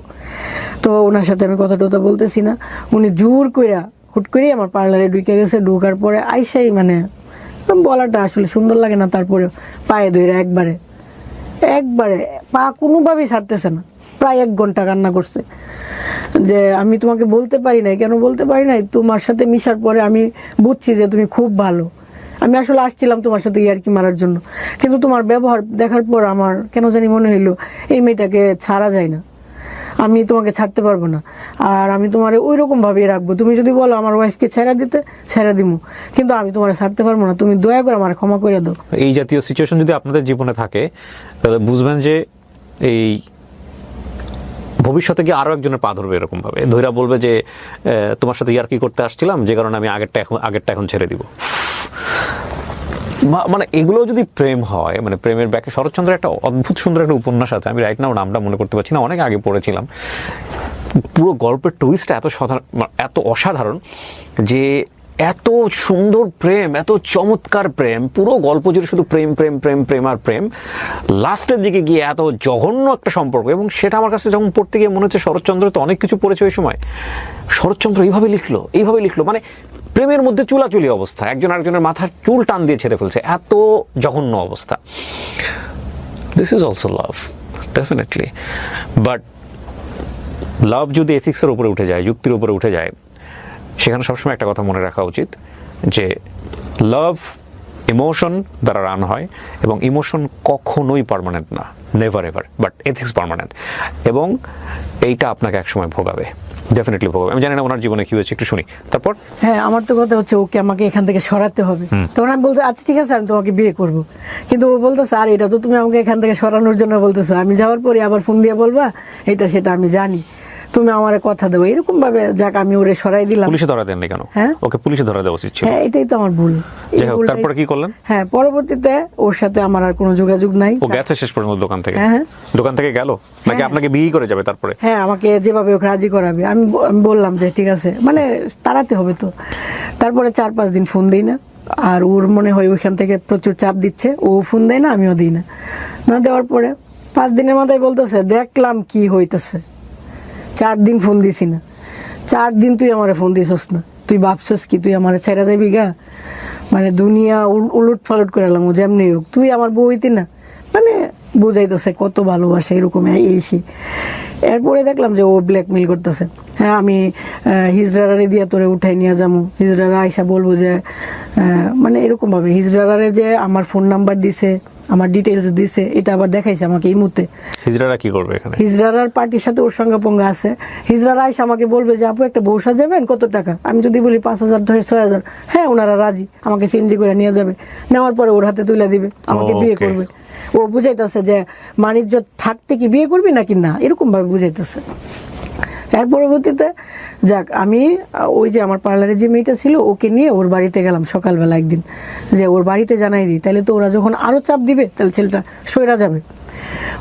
তো ওনার সাথে আমি কথা টথা বলতেছি না। উনি জোর কইরা হুট করে আমার পার্লারে ঢুকে গেছে। ঢোকার পরে আইসাই মানে বলাটা আসলে সুন্দর লাগে না, তারপরে পায়ে ধরে একবারে পা কোনোভাবেই ছাড়তেছে না। প্রায় 1 ঘন্টা কান্না করছে যে আমি তোমাকে বলতে পারি নাই। কেন বলতে পারি নাই? তোমার সাথে মিশার পরে আমি বুঝছি যে তুমি খুব ভালো। আমি আসলে আসছিলাম তোমার সাথে ইয়ার্কি মারার জন্য, কিন্তু তোমার ব্যবহার দেখার পর আমার কেন জানি মনে হইলো এই মেয়েটাকে ছাড়া যায় না, আমি তোমাকে ছাড়তে পারবো না। আর আমি তোমার ওই রকম ভাবেই রাখবো। তুমি যদি বলো আমার ওয়াইফকে ছেড়ে দিতে, ছেড়ে দিমু, কিন্তু আমি তোমার ছাড়তে পারবো না। তুমি দয়া করে আমার ক্ষমা করে দাও। এই জাতীয় সিচুয়েশন যদি আপনাদের জীবনে থাকে তাহলে বুঝবেন যে এই ভবিষ্যতে গিয়ে আরো একজনের পা ধরবে এরকম ভাবে, ধৈরা বলবে যে তোমার সাথে ইয়ার্কি করতে আসছিলাম যে কারণে আমি আগেরটা এখন ছেড়ে দিব। মানে এগুলো যদি প্রেম হয়, মানে প্রেমের ব্যাকে শরৎচন্দ্রের একটা অদ্ভুত সুন্দর একটা উপন্যাস আছে, আমি রাইট নাও নামটা মনে করতে পারছি না, অনেক আগে পড়েছিলাম। পুরো গল্পের টুইস্টটা এত অসাধারণ যে এত সুন্দর প্রেম, এত চমৎকার প্রেম, পুরো গল্প জুড়ে শুধু প্রেম প্রেম প্রেম প্রেম আর প্রেম। লাস্টের দিকে গিয়ে এত জঘন্য একটা সম্পর্ক, এবং সেটা আমার কাছে যখন পড়তে গিয়ে মনে হচ্ছে শরৎচন্দ্র তো অনেক কিছু পড়েছে ওই সময়, শরৎচন্দ্র এইভাবে লিখলো মানে প্রেমের মধ্যে চুলাচুলি অবস্থা, একজন আরেকজনের মাথার চুল টান দিয়ে ছেড়ে ফেলছে, এত জঘন্য অবস্থা। This is also love, definitely. But love যদি এথিক্সের উপরে উঠে যায়, যুক্তির উপরে উঠে যায়, সেখানে সবসময় একটা কথা মনে রাখা উচিত যে লাভ ইমোশন দ্বারা রান হয়, এবং ইমোশন কখনোই পার্মানেন্ট না, never ever, but ethics permanent, এবং এইটা আপনাকে একসময় ভোগাবে, ডেফিনেটলি ভোগাবে। আমি জানি না ওনার জীবনে কি হয়েছে, একটু শুনি তারপর। হ্যাঁ, আমার তো কথা হচ্ছে ওকে আমাকে এখান থেকে সরাতে হবে। তখন আমি বলতে আচ্ছা ঠিক আছে আমি তোমাকে বিয়ে করব, কিন্তু ও বলতেছে আর এটা তো তুমি আমাকে এখান থেকে সরানোর জন্য বলতেছো, আমি যাওয়ার পরে আবার ফোন দিয়ে বলবা এটা সেটা আমি জানি, তুমি আমার কথা দেবো, এরকম ভাবে যাক আমি ওরে সরাই দিলাম। পুলিশে ধরা দেননি কেন? হ্যাঁ, ওকে পুলিশে ধরা দেওয়া উচিত ছিল। হ্যাঁ, এটাই তো আমার ভুল। তারপরে কি করলেন? হ্যাঁ, পরবর্তীতে ওর সাথে আমার আর কোনো যোগাযোগ নাই। ও গেছে শেষ পর্যন্ত দোকান থেকে? হ্যাঁ, দোকান থেকে গেল নাকি আপনাকে বিয়ে করে যাবে তারপরে? হ্যাঁ, আমাকে যেভাবে ওকে রাজি করাবে আমি বললাম যে ঠিক আছে, মানে তাড়াতে হবে তো। তারপরে 4-5 দিন ফোন দিই না, আর ওর মনে হয় ওইখান থেকে প্রচুর চাপ দিচ্ছে, ও ফোন দেয় না, আমিও দিই না। না দেওয়ার পরে 5 দিনের মাথায় বলতেছে দেখলাম কি হইতেছে, 4 দিন ফোন দিছি না, 4 দিন তুই আমারে ফোন দিছস না, তুই ভাবছস কি তুই আমারে ছেড়ে দেবি গা? মানে দুনিয়া উলট ফালট করে এলাম, ও যেমনি হোক তুই আমার বউ হইতি না। মানে বুঝাইতেছে কত ভালোবাসা এরকম এসে। এরপরে দেখলাম যে ও ব্ল্যাকমেল করতেছে, হ্যাঁ আমি হিজড়ারে দিয়ে তোরে উঠাই নিয়ে যাবো, হিজড়ারা আইসা বলবো যে মানে এরকম ভাবে হিজড়ারে যে আমার ফোন নাম্বার দিছে, আমার ডিটেলস দিছে, এটা আবার দেখাইছে আমাকে এই মুহূর্তে। হিজড়ারা কি করবে এখানে? হিজড়ার পার্টির সাথে ওর সঙ্গে পঙ্গা আছে। হিজড়ারা আইসা আমাকে বলবে যে আপু একটা বউ সাজাবেন, কত টাকা? আমি যদি বলি 5,000 ধরে 6,000, হ্যাঁ ওনারা রাজি, আমাকে সিএনজি করে নিয়ে যাবে, নেওয়ার পরে ওর হাতে তুলে দিবে, আমাকে বিয়ে Okay. করবে। ও বুঝাইতেছে যে বাণিজ্য থাকতে কি বিয়ে করবি নাকি না, এরকম ভাবে বুঝাইতেছে। এর পরবর্তীতে যাক আমি ওই যে আমার পার্লারে যে মেয়েটা ছিল ওকে নিয়ে ওর বাড়িতে গেলাম সকালবেলা একদিন, যে ওর বাড়িতে জানাই দিই, তাহলে তো ওরা যখন আরো চাপ দিবে তাহলে ছেলেটা সইরা যাবে।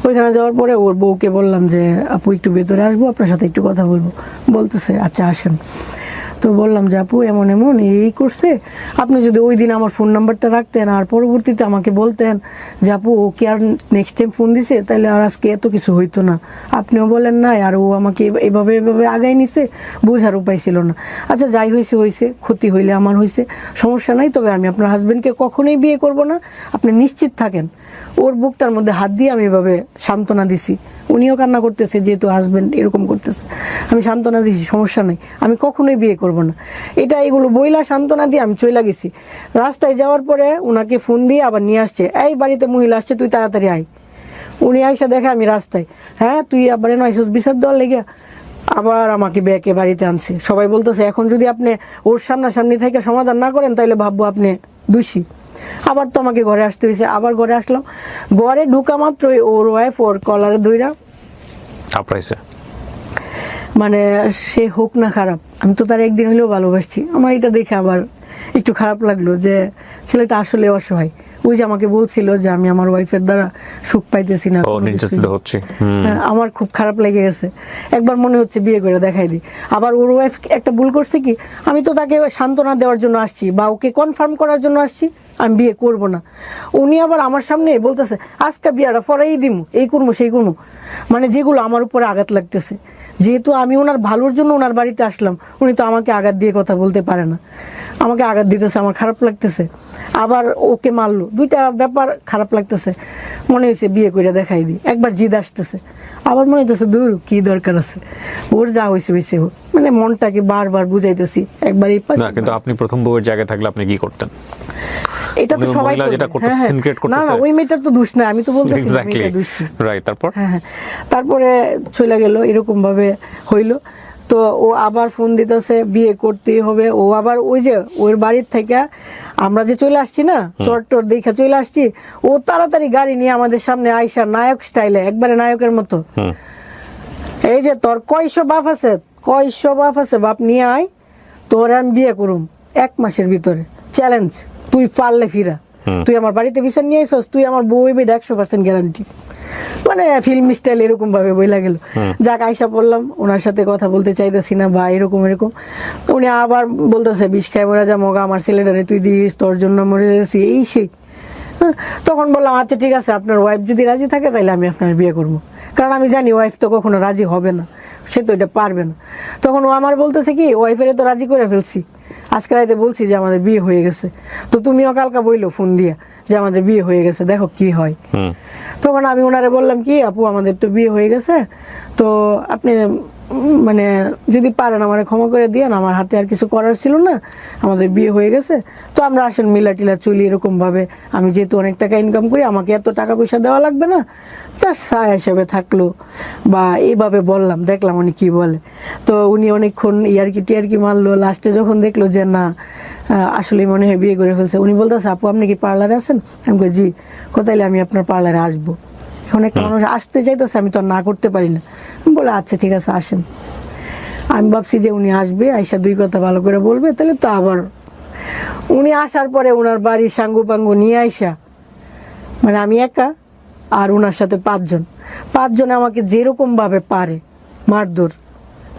ওইখানে যাওয়ার পরে ওর বউকে বললাম যে আপু একটু ভেতরে আসবো, আপনার সাথে একটু কথা বলবো। বলতেছে আচ্ছা আসেন। তো বললাম যে আপু এমন এমন এই করছে, আপনি যদি ওই দিন আমার ফোন নাম্বারটা রাখতেন আর পরবর্তীতে আমাকে বলতেন যে আপু ও কি আর নেক্সট টাইম ফোন দিছে, তাহলে আর আজকে এত কিছু হইতো না। আপনিও বলেন না, আর ও আমাকে এভাবে এভাবে আগাই নিছে, বোঝার উপায় ছিল না। আচ্ছা যাই হয়েছে হয়েছে, ক্ষতি হইলে আমার হয়েছে, সমস্যা নাই, তবে আমি আপনার হাজবেন্ডকে কখনোই বিয়ে করব না, আপনি নিশ্চিত থাকেন। ওর বুকটার মধ্যে হাত দিয়ে আমি এভাবে সান্ত্বনা দিছি। উনিও কান্না করতেছে যেহেতু হাজবেন্ড এরকম করতেছে, আমি সান্ত্বনা দিছি সমস্যা নাই, আমি কখনোই বিয়ে করব না। এটা এগুলো বইলা সান্ত্বনা দিয়ে আমি চলে গেছি। রাস্তায় যাওয়ার পরে ওনাকে ফোন দিয়ে আবার নিয়ে আসছে, এই বাড়িতে মহিলা আসছে, তুই তাড়াতাড়ি আয়। উনি আইসা দেখে আমি রাস্তায়, হ্যাঁ তুই আবার এনে আইসস বিচার দেওয়ার লেগে, আবার আমাকে ব্যাকে বাড়িতে আনছে। সবাই বলতেছে এখন যদি আপনি ওর সামনাসামনি থেকে সমাধান না করেন তাহলে ভাববো আপনি দোষী। আবার তো আমাকে ঘরে আসতে হয়েছে, আবার ঘরে আসলাম। ঘরে ঢুকা মাত্রই ওর ওয়াইফ ওর কলারে ধইরা থাপড়াইছে। মানে সে হোক না খারাপ, আমি তো তার একদিন হলেও ভালোবাসছি। আমার এটা দেখে আবার একটু খারাপ লাগলো যে ছেলেটা আসলে অসহায়। ওই যে আমাকে বলছিল যে আমি আমার ওয়াইফের দ্বারা সুখ পাইতেছি না, ও কোনো নির্যাতিত কিছুই। হচ্ছে। হ্যাঁ, আমার খুব খারাপ লেগে গেছে। একবার মনে হচ্ছে বিয়ে করে দেখাই দিই। আবার ওর ওয়াইফ একটা ভুল করছে কি, আমি তো তাকে সান্ত্বনা দেওয়ার জন্য আসছি বা ওকে কনফার্ম করার জন্য আসছি আমি বিয়ে করব না। উনি আবার আমার সামনে বলতেছে আজকে বিয়াটা পরেই দিমু, এই করবো সেই করবো, মানে যেগুলো আমার উপরে আঘাত লাগতেছে। যেহেতু আমি ওনার ভালোর জন্য ওনার বাড়িতে আসলাম, উনি তো আমাকে আঘাত দিয়ে কথা বলতে পারে না। আমাকে আঘাত দিতেছে, আমার খারাপ লাগতেছে। আবার ওকে মারলো, দুইটা ব্যাপার খারাপ লাগতেছে। মনে হয়েছে বিয়ে করে দেখাই দিই। একবার জিদ আসতেছে, আবার মনে হইতেছে দূর কি দরকার আছে, ওর যা হয়েছে হয়েছে হোক। মানে মনটাকে বারবার বুঝাইতেছি একবার এই পাশে। না কিন্তু আপনি প্রথম বউয়ের জায়গায় থাকলে আপনি কি করতেন? এটা তো ওই সবাই মহিলা করবে। যেটা করতেছে, হ্যাঁ, হ্যাঁ। syndicate না না করতেছে। ওই মেয়েটার তো দোষ না, আমি তো বলতেছি না এক্স্যাক্টলি মেয়েটা দোষী। রাইট। তারপর হ্যাঁ হ্যাঁ, তারপরে চলে গেল, এরকম ভাবে হইলো। তো ও আবার ফোন দিতেছে বিয়ে করতেই হবে। ও আবার ওই যে ওর বাড়ির থেকে আমরা যে চলে আসছি না, চট্টর দেখে চলে আসছি, ও তাড়াতাড়ি গাড়ি নিয়ে আমাদের সামনে আইসা নায়ক স্টাইলে, একবারে নায়কের মতো, এই যে তোর কয়শো বাপ আছে, কয়শো বাপ আছে, বাপ নিয়ে আয়, তোর আমি বিয়ে করুম 1 মাসের ভিতরে, চ্যালেঞ্জ, তুই পারলে ফিরা, তুই আমার বাড়িতে বিচার নিয়ে আইসস, তুই আমার বউ হইবে 100% গ্যারান্টি। মানে ফিল্ম স্টাইল এরকম ভাবে বইলা গেল। যাক আইসা পড়লাম, ওনার সাথে কথা বলতে চাইতেছি না বা এরকম এরকম। উনি আবার বলতেছে বিষ খাই মরে যা মগা, আমার ছেলেটারে তুই দিস, তোর জন্য মরে যাচ্ছি, এই সেই। হ্যাঁ, তখন বললাম আচ্ছা ঠিক আছে, আপনার ওয়াইফ যদি রাজি থাকে তাহলে আমি আপনার বিয়ে করবো। কারণ আমি জানি ওয়াইফ তো কখনো রাজি হবে না, সে তো এটা পারবে না। তখন ও আমার বলতেছে কি, ওয়াইফের তো রাজি করে ফেলছি, আজকে রাতে বলছি যে আমাদের বিয়ে হয়ে গেছে, তো তুমিও কালকা বইলো ফোন দিয়ে যে আমাদের বিয়ে হয়ে গেছে, দেখো কি হয়। তখন আমি ওনারে বললাম কি আপু আমাদের তো বিয়ে হয়ে গেছে, তো আপনি মানে যদি পারেন আমার ক্ষমা করে দিয়েন, আমার হাতে আর কিছু করার ছিল না, আমাদের বিয়ে হয়ে গেছে, তো আমরা আসেন মিলা টিলা চলি এরকম ভাবে। আমি যেহেতু অনেক টাকা ইনকাম করি, আমাকে এত টাকা পয়সা দেওয়া লাগবে না, জাস্ট সায়া হিসেবে থাকলো বা এইভাবে বললাম, দেখলাম উনি কি বলে। তো উনি অনেকক্ষণ ইয়ারকি টিয়ারকি মারলো, লাস্টে যখন দেখলো যে না আসলে মনে হয় বিয়ে করে ফেলছে, উনি বলতেছে আপু আপনি কি পার্লারে আছেন? আমি কই জি। কোথায়? আমি আপনার পার্লারে আসবো। এখন একটা মানুষ আসতে চাইতেছে, আমি তো আর না করতে পারি না। বলে আচ্ছা ঠিক আছে আসেন। আমি ভাবছি যে উনি আসবে, আইসা 2 কথা ভালো করে বলবে, তাহলে তো আবার। উনি আসার পরে ওনার বাড়ি সাঙ্গু পাঙ্গু নিয়ে আইসা, মানে আমি একা আর ওনার সাথে 5 জন, 5 জনে আমাকে যেরকম ভাবে পারে মারধর,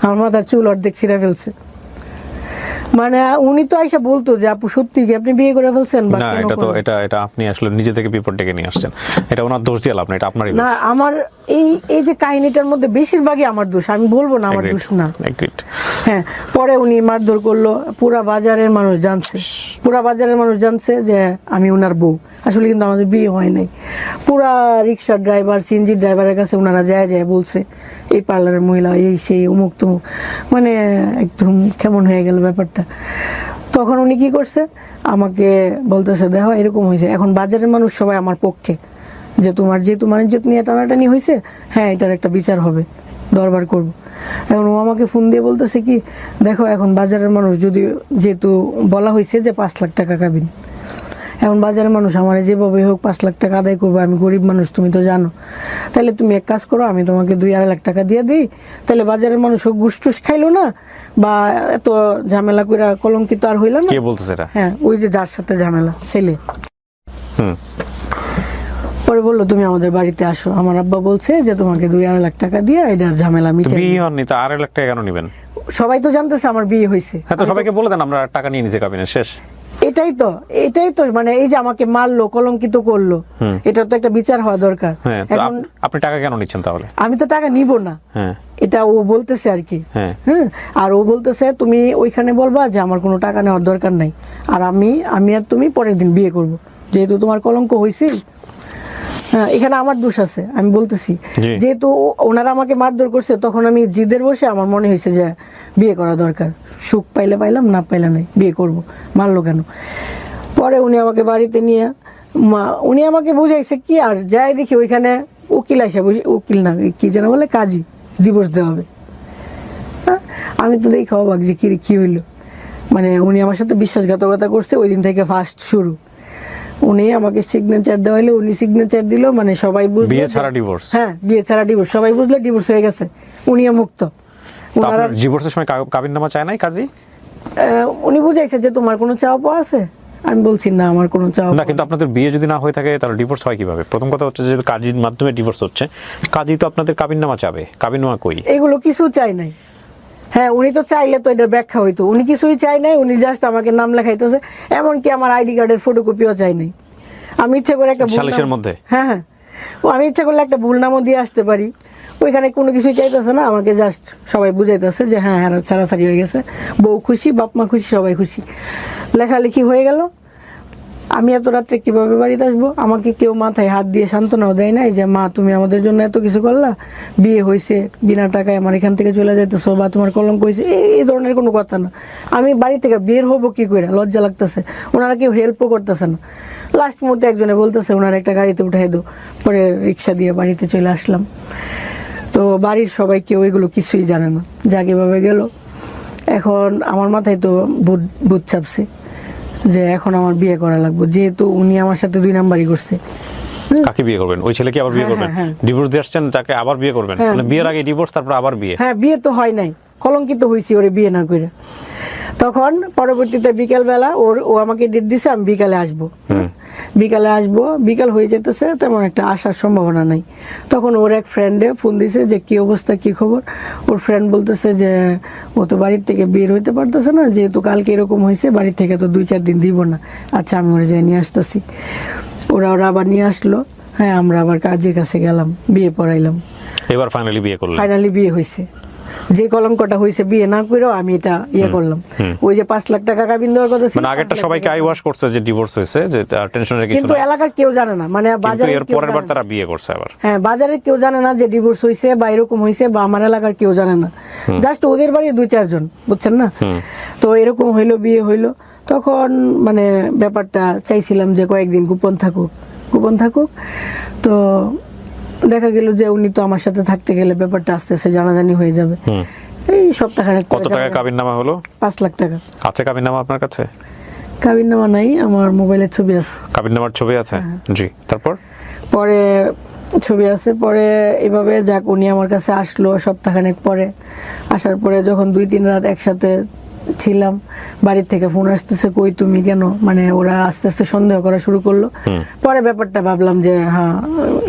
আমার মাথার চুল অর্ধেক ছিঁড়ে ফেলছে। মানে উনি তো আইসা বলতো যে আপু সত্যি কি আপনি বিয়ে করে ফেলছেন বা না, কেন এটা তো করলেন? এটা আপনি আসলে নিজে থেকে বিপদ ডেকে নিয়ে আসছেন। এটা ওনার দোষ দিয়ে লাভ না, এটা আপনারই না দোষ। আমার এই এই যে কাহিনীটার মধ্যে বেশিরভাগই আমার দোষ, আমি বলবো না আমার দোষ না। Agreed. হ্যাঁ, পরে উনি মারধর করলো, পুরা বাজারের মানুষ জানছে, পুরা বাজারের মানুষ জানছে যে আমি ওনার বউ। আসলে কিন্তু আমাদের বিয়ে হয় নাই। পুরা রিক্সার ড্রাইভার, সিএনজি ড্রাইভারের কাছে ওনারা যায় যায় বলছে এই পার্লারের মহিলা এই সেই অমুক তমুক, মানে একদম কেমন হয়ে গেল ব্যাপারটা। তখন উনি কি করছে, আমাকে বলতেছে দেখো এরকম হয়েছে, এখন বাজারের মানুষ সবাই আমার পক্ষে, যে তোমার যেহেতু ইজ্জত নিয়ে টানাটানি হয়েছে, হ্যাঁ এটার একটা বিচার হবে, দরবার করব। এখন ও আমাকে ফোন দিয়ে বলতেছে কি দেখো এখন বাজারের মানুষ যদি, যেহেতু বলা হয়েছে যে 5 লাখ টাকা কাবিন, এখন বাজারের মানুষ আমার যেভাবে হোক 5 লাখ টাকা আদায় করবো, আমি গরিব মানুষ তুমি তো জানো, তাহলে তুমি এক কাজ করো আমি তোমাকে 2-2.5 লাখ টাকা দিয়ে দিই, তাহলে বাজারের মানুষ হোক গুসটুস খাইলো না, বা এত ঝামেলা কইরা কলঙ্কিত আর হইল না। কে বলতেছে এটা? হ্যাঁ, ওই যে যার সাথে ঝামেলা ছেলে। হুম। পরে বললো তুমি আমাদের বাড়িতে আসো, আমার আব্বা বলছে যে তোমাকে 2-2.5 লাখ টাকা দিয়ে এটার ঝামেলা তো মিটাই। বিয়ে হননি তো 2.5 লাখ টাকা কেন নেবেন? সবাই তো জানতেছে আমার বিয়ে হয়েছে। হ্যাঁ, তো সবাইকে বলে দেন আমরা টাকা নিয়ে নিছি কাবিনের, শেষ। এটাই তো মানে এই যে আমাকে মারলো, কলঙ্কিত করলো, এটা তো একটা বিচার হওয়া দরকার। হ্যাঁ, তো এখন আপনি টাকা কেন নিচ্ছেন তাহলে? আমি তো টাকা নিব না, হ্যাঁ, এটা ও বলতেছে আর কি। হ্যাঁ। হ্যাঁ, আর ও বলতেছে তুমি ওইখানে বলবা যে আমার কোনো টাকা নেওয়ার দরকার নাই, আর আমি আর তুমি পরের দিন বিয়ে করব, যেহেতু তোমার কলঙ্ক হয়েছে। হ্যাঁ, এখানে আমার দোষ আছে, আমি বলতেছি। জি। যেহেতু ওনারা আমাকে মারধর করছে, তখন আমি জিদের বসে আমার মনে হয়েছে যে বিয়ে করা দরকার, সুখ পাইলে পাইলাম, না পাইলে নাই, বিয়ে করব, মারলো কেন। পরে উনি আমাকে বাড়িতে নিয়ে উনি আমাকে বুঝাইছে কি, আর যাই দেখি ওইখানে উকিল আইসা, উকিল না কি যেন বলে, কাজী, ডিভোর্স দেওয়া হবে। হ্যাঁ, আমি তো দেখি অবাক যে কি হইলো, মানে উনি আমার সাথে বিশ্বাসঘাতকতা করছে, ওই দিন থেকে ফার্স্ট শুরু। উনি আমাকে সিগনেচার দেওয়াইলে, উনি সিগনেচার দিল, মানে সবাই বুঝলো বিয়ে ছাড়া ডিভোর্স। হ্যাঁ, বিয়ে ছাড়া ডিভোর্স, সবাই বুঝলো ডিভোর্স হয়ে গেছে, উনিও মুক্ত। ওনারা ডিভোর্সের সময় কাবিননামা চায় নাই কাজী? উনি বুঝাইছে যে তোমার কোনো চাওয়া পাওয়া আছে, আমি বলছি না আমার কোনো চাওয়া না, কিন্তু আপনাদের বিয়ে যদি না হয়ে থাকে তাহলে ডিভোর্স হয় কিভাবে? প্রথম কথা হচ্ছে যে কাজীর মাধ্যমে ডিভোর্স হচ্ছে, কাজী তো আপনাদের কাবিননামা চাবে, কাবিননামা কই? এগুলো কিছু চাই নাই। হ্যাঁ, উনি তো চাইলে তো এটার ব্যাখ্যা হইতো, উনি কিছুই চাই নাই, উনি জাস্ট আমাকে নাম লেখাইতেছে, এমনকি আমার আইডি কার্ডের ফটোকপিও চাই নাই। আমি ইচ্ছা করে একটা সালিশের মধ্যে? হ্যাঁ হ্যাঁ, আমি ইচ্ছা করলে একটা ভুল নামও দিয়ে আসতে পারি, ওইখানে কোনো কিছুই চাইতেছে না, আমাকে জাস্ট সবাই বুঝাইতেছে যে হ্যাঁ হ্যাঁ ছাড়াছাড়ি হয়ে গেছে, বউ খুশি, বাপ মা খুশি, সবাই খুশি, লেখালেখি হয়ে গেল। আমি এত রাত্রে কিভাবে বাড়িতে আসবো? আমাকে কেউ মাথায় হাত দিয়ে সান্ত্বনাও দেয় নাই যে মা তুমি আমাদের জন্য এত কিছু করলা, বিয়ে হয়েছে, বিনা টাকায় আমার এখান থেকে চলে যাইতেছো, বা তোমার কলঙ্ক হয়েছে, এই ধরনের কোনো কথা না। আমি বাড়ি থেকে বের হবো কি করে, লজ্জা লাগতেছে, ওনারা কেউ হেল্পও করতেছে না। লাস্ট মুহূর্তে একজনে বলতেছে ওনার একটা গাড়িতে উঠাই দো, পরে রিক্সা দিয়ে বাড়িতে চলে আসলাম। তো বাড়ির সবাই কেউ এগুলো কিছুই জানে না, যাকে ভাবে গেল। এখন আমার মাথায় তো ভূত চাপছে যে এখন আমার বিয়ে করা লাগবে, যেহেতু উনি আমার সাথে 2 নাম্বারই করছে। কাকে বিয়ে করবেন? ওই ছেলেকে আবার বিয়ে করবেন? ডিভোর্স দিয়ে আসছেন, তাকে আবার বিয়ে করবেন? মানে বিয়ের আগে ডিভোর্স, তারপর আবার বিয়ে? হ্যাঁ, বিয়ে তো হয় নাই, কলঙ্কিত হয়েছি ওরে বিয়ে না করে। তখন পরবর্তীতে বিকেলবেলা ও আমাকে ডেট দিছে, আমি বিকালে আসবো, বিকালে আসবো, বিকাল হয়ে যেতেছে, তেমন একটা আসার সম্ভাবনা নাই। তখন ওর এক ফ্রেন্ডে ফোন দিছে যে কি অবস্থা, কি খবর। ওর ফ্রেন্ড বলতেছে যে ও তো বাড়ির থেকে বের হইতে পারতেছে না, যেহেতু কালকে এরকম হয়েছে, বাড়ির থেকে তো 2-4 দিন দিব না। আচ্ছা, আমি ওরা যাই নিয়ে আসতেছি। ওরা আবার নিয়ে আসলো। হ্যাঁ, আমরা আবার কাজের কাছে গেলাম, বিয়ে পড়াইলাম, এবার ফাইনালি বিয়ে করলেন? ফাইনালি বিয়ে হয়েছে। যে কলঙ্কটা হয়েছে বিয়ে না করেও আমি এটা করলাম। ওই যে 5 লাখ টাকা কাবিন দেওয়ার কথা ছিল, মানে আগেরটা সবাইকে আই ওয়াশ করছে যে ডিভোর্স হয়েছে, যে টেনশনের কিছু কিন্তু না, এলাকার কেউ জানে না, মানে বাজারে এর পরের বার তারা বিয়ে করছে আবার। হ্যাঁ, বাজারের কেউ জানে না যে ডিভোর্স হয়েছে বা এরকম হয়েছে, বা আমার এলাকার কেউ জানে না, জাস্ট ওদের বাড়ির 2-4 জন, বুঝছেন না? তো এরকম হইলো, বিয়ে হইলো। তখন মানে ব্যাপারটা চাইছিলাম যে কয়েকদিন গোপন থাকুক। তো দেখা গেল যে উনি তো আমার সাথে থাকতে গেলে ব্যাপারটা আস্তে আস্তে জানাজানি হয়ে যাবে। এই সপ্তাহখানেক কত টাকা কাবিননামা হলো? 5 লাখ টাকা। আছে কাবিননামা আপনার কাছে? কাবিননামা নাই, আমার মোবাইলে ছবি আছে। কাবিননামার ছবি আছে? জি। তারপর পরে ছবি আছে। পরে এভাবে যাক উনি আমার কাছে আসলো সপ্তাহখানেক পরে। আসার পরে যখন 2-3 রাত একসাথে ছিলাম, বাড়ির থেকে ফোন আসতেছে, কই তুমি কেন, মানে ওরা আস্তে আস্তে সন্দেহ করা শুরু করলো। পরে ব্যাপারটা ভাবলাম যে হ্যাঁ,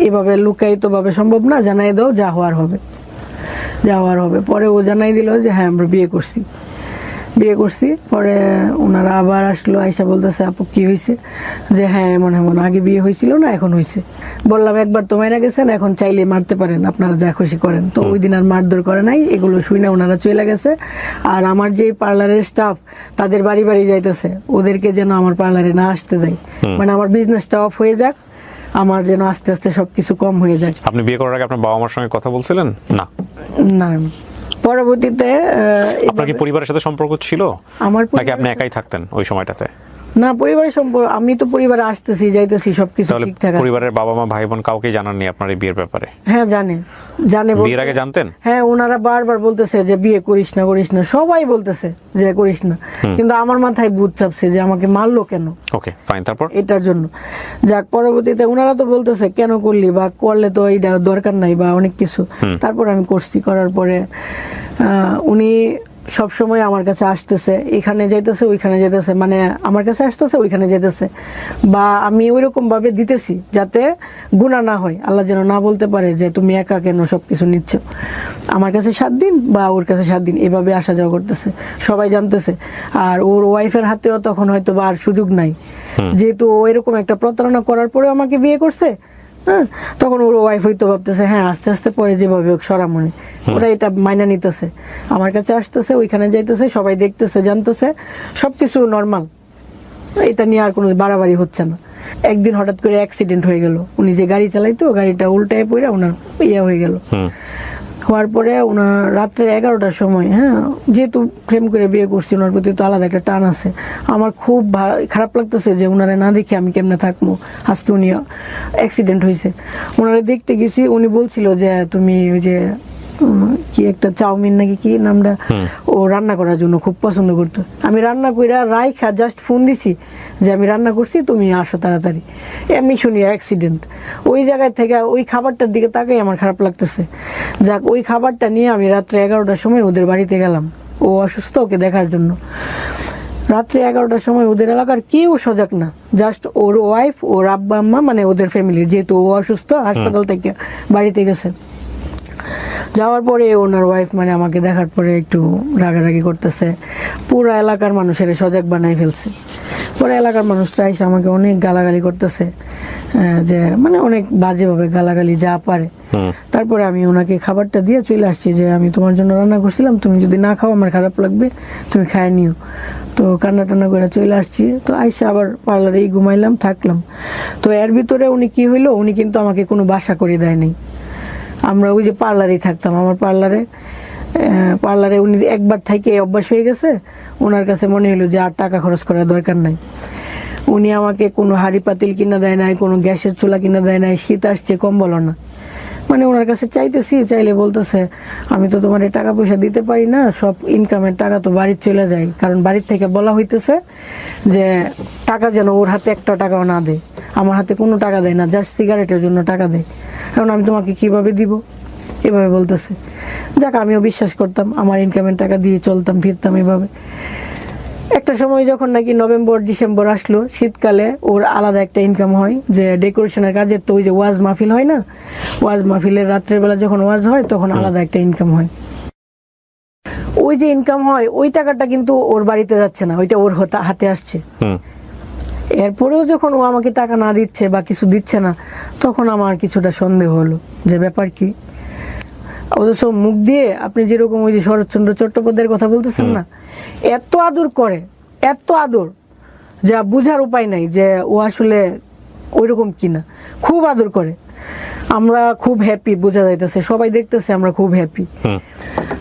এভাবে লুকায়িত ভাবে সম্ভব না, জানাই দাও, যা হওয়ার হবে। পরে ও জানাই দিল যে হ্যাঁ আমরা বিয়ে করছি। বিয়ে করছি। পরে ওনারা আবার আসলো, আইসা বলতেছে আপু কি হয়েছে, যে হ্যাঁ এমন এমন, আগে বিয়ে হয়েছিল না এখন হয়েছে। বললাম একবার তো মারা গেছেন, এখন চাইলে মারতে পারেন, আপনারা যা খুশি করেন। তো ওই দিন আর মারধর করে নাই, এগুলো শুই না ওনারা চলে গেছে। আর আমার যে পার্লারের স্টাফ তাদের বাড়ি বাড়ি যাইতেছে, ওদেরকে যেন আমার পার্লারে না আসতে দেয়, মানে আমার বিজনেসটা অফ হয়ে যাক, আমার যেন আস্তে আস্তে সবকিছু কম হয়ে যাক। আপনি বিয়ে করার আগে আপনার বাবা মার সঙ্গে কথা বলছিলেন? না। না, পরবর্তীতে আপনার কি পরিবারের সাথে সম্পর্ক ছিল আমার নাকি আপনি একাই থাকতেন ওই সময়টাতে? না, পরিবারের সম্পর্ক, আমি তো পরিবারে আসতেছি যাইতেছি সবকিছু তাহলে ঠিকঠাক আছে। পরিবারের বাবা মা ভাই বোন কাউকে জানাননি আপনার এই বিয়ের ব্যাপারে? হ্যাঁ জানে বিয়ের আগে জানতেন? হ্যাঁ, ওনারা বারবার বলতেছে যে বিয়ে করিস না করিস না, সবাই বলতেছে যে করিস না, কিন্তু আমার মাথায় ভূত চাপছে যে আমাকে মারলো কেন। ওকে ফাইন, তারপর এটার জন্য যাক, পরবর্তীতে ওনারা তো বলতেছে কেন করলি, বা করলে তো এইটা দরকার নাই বা অনেক কিছু। তারপর আমি করছি, করার পরে উনি সব সময় আমার কাছে আসতেছে, এখানে যাইতেছে ওইখানে যাইতেছে, মানে আমার কাছে আসতেছে ওইখানে যাইতেছে, বা আমি ওইরকম ভাবে দিতেছি যাতে গুনাহ না হয়, আল্লাহ যেন না বলতে পারে যে তুমি একা কেন সবকিছু নিচ্ছ। আমার কাছে 7 দিন বা ওর কাছে 7 দিন এভাবে আসা যাওয়া করতেছে, সবাই জানতেছে। আর ওর ওয়াইফের হাতেও তখন হয়তো বা আর সুযোগ নাই, যেহেতু ও এরকম একটা প্রতারণা করার পরে আমাকে বিয়ে করছে। হ্যাঁ, তখন ওর ওয়াইফ হয়তো ভাবতেছে হ্যাঁ আস্তে আস্তে পরে যেভাবে হোক সরামনি, ওরা এটা মাইনা নিতেছে, আমার কাছে আসতেছে ওইখানে যাইতেছে, সবাই দেখতেছে জানতেছে, সবকিছু নর্মাল, এটা নিয়ে আর কোনো বাড়াবাড়ি হচ্ছে না। একদিন হঠাৎ করে অ্যাক্সিডেন্ট হয়ে গেল, উনি যে গাড়ি চালাইতো গাড়িটা উল্টায় পড়ে ওনার ইয়ে হয়ে গেল। হওয়ার পরে ওনার রাত্রে 11টার সময়, হ্যাঁ যেহেতু প্রেম করে বিয়ে করছি, ওনার প্রতি তো আলাদা একটা টান আছে, আমার খুব খারাপ লাগতেছে যে ওনারে না দেখে আমি কেমনে থাকবো। আজকে উনি অ্যাক্সিডেন্ট হয়েছে, ওনারে দেখতে গেছি, উনি বলছিল যে তুমি ওই যে কি একটা চাউমিন নাকি কি নামটা, ও রান্না করার জন্য খুব পছন্দ করতো। আমি রান্না কইরা রাইখা জাস্ট ফোন দিছি যে আমি রান্না করছি তুমি আসো তাড়াতাড়ি, এমনি শুনি অ্যাক্সিডেন্ট। ওই জায়গায় থেকে ওই খাবারটার দিকে তাকাই আমার খারাপ লাগতেছে। যাক, ওই খাবারটা নিয়ে আমি রাত্রে 11টার সময় ওদের বাড়িতে গেলাম, ও অসুস্থ, ওকে দেখার জন্য। রাত্রে 11টার সময় ওদের এলাকার কেউ সজাগ না, জাস্ট ওর ওয়াইফ, ওর আব্বা আম্মা, মানে ওদের ফ্যামিলির, যেহেতু ও অসুস্থ হাসপাতাল থেকে বাড়িতে গেছে। যাওয়ার পরে ওনার ওয়াইফ মানে আমাকে দেখার পরে একটু রাগারাগি করতেছে, পুরো এলাকার মানুষের সজাগ বানাই ফেলছে। পরে এলাকার মানুষরা এসে আমাকে অনেক গালাগালি করতেছে, যে মানে অনেক বাজেভাবে গালাগালি যা পারে। তারপরে আমি ওনাকে খাবারটা দিয়ে চলে আসছি যে আমি তোমার জন্য রান্না করছিলাম, তুমি যদি না খাও আমার খারাপ লাগবে, তুমি খায় নিও। তো কান্না টান্না করে চলে আসছি। তো আইসা আবার পার্লারেই ঘুমাইলাম, থাকলাম। তো এর ভিতরে উনি কি হইলো, উনি কিন্তু আমাকে কোনো বাসা করে দেয়নি, আমরা ওই যে পার্লারেই থাকতাম। আমার পার্লারে উনি একবার থেকে অভ্যাস হয়ে গেছে, ওনার কাছে মনে হলো যে আর টাকা খরচ করার দরকার নাই। উনি আমাকে কোনো হাঁড়ি পাতিল কিনা দেয় নাই, কোনো গ্যাসের চুলা কিনা দেয় নাই, শীত আসছে কম্বল না, মানে ওনার কাছে চাইতেছি, চাইলে বলতেছে আমি তো তোমার টাকা পয়সা দিতে পারি না, সব ইনকামের টাকা তো বাড়ির চলে যায়, কারণ বাড়ির থেকে বলা হইতেছে যে টাকা যেন ওর হাতে একটা টাকাও না দেয়। আমার হাতে কোনো টাকা দেয় না, জাস্ট সিগারেটের জন্য টাকা দেয়, কারণ আমি তোমাকে কিভাবে দিব, এভাবে বলতেছে। যাক, আমিও বিশ্বাস করতাম, আমার ইনকামের টাকা দিয়ে চলতাম ফিরতাম এভাবে। একটা সময় যখন নাকি নভেম্বর ডিসেম্বর আসলো, শীতকালে ওর আলাদা একটা ইনকাম হয়, যে ডেকোরেশনের কাজের তো ওই যে ওয়াজ মাহফিল হয় না, ওয়াজ মাহফিলের রাত্রের বেলা যখন ওয়াজ হয় তখন আলাদা একটা ইনকাম হয়। ওই যে ইনকাম হয় ওই টাকাটা কিন্তু ওর বাড়িতে যাচ্ছে না, ওইটা ওর হাতে আসছে। এরপরেও যখন ও আমাকে টাকা না দিচ্ছে বা কিছু দিচ্ছে না, তখন আমার কিছুটা সন্দেহ হলো যে ব্যাপার কি। অথচ মুখ দিয়ে আপনি যেরকম ওই যে শরৎচন্দ্র চট্টোপাধ্যায়ের কথা বলতেছেন না, এত আদর করে, এত আদর যা বুঝার উপায় নাই যে ও আসলে ওইরকম কিনা, খুব আদর করে। আমরা খুব হ্যাপি, বোঝা যাইতেছে, সবাই দেখতেছে আমরা খুব হ্যাপি।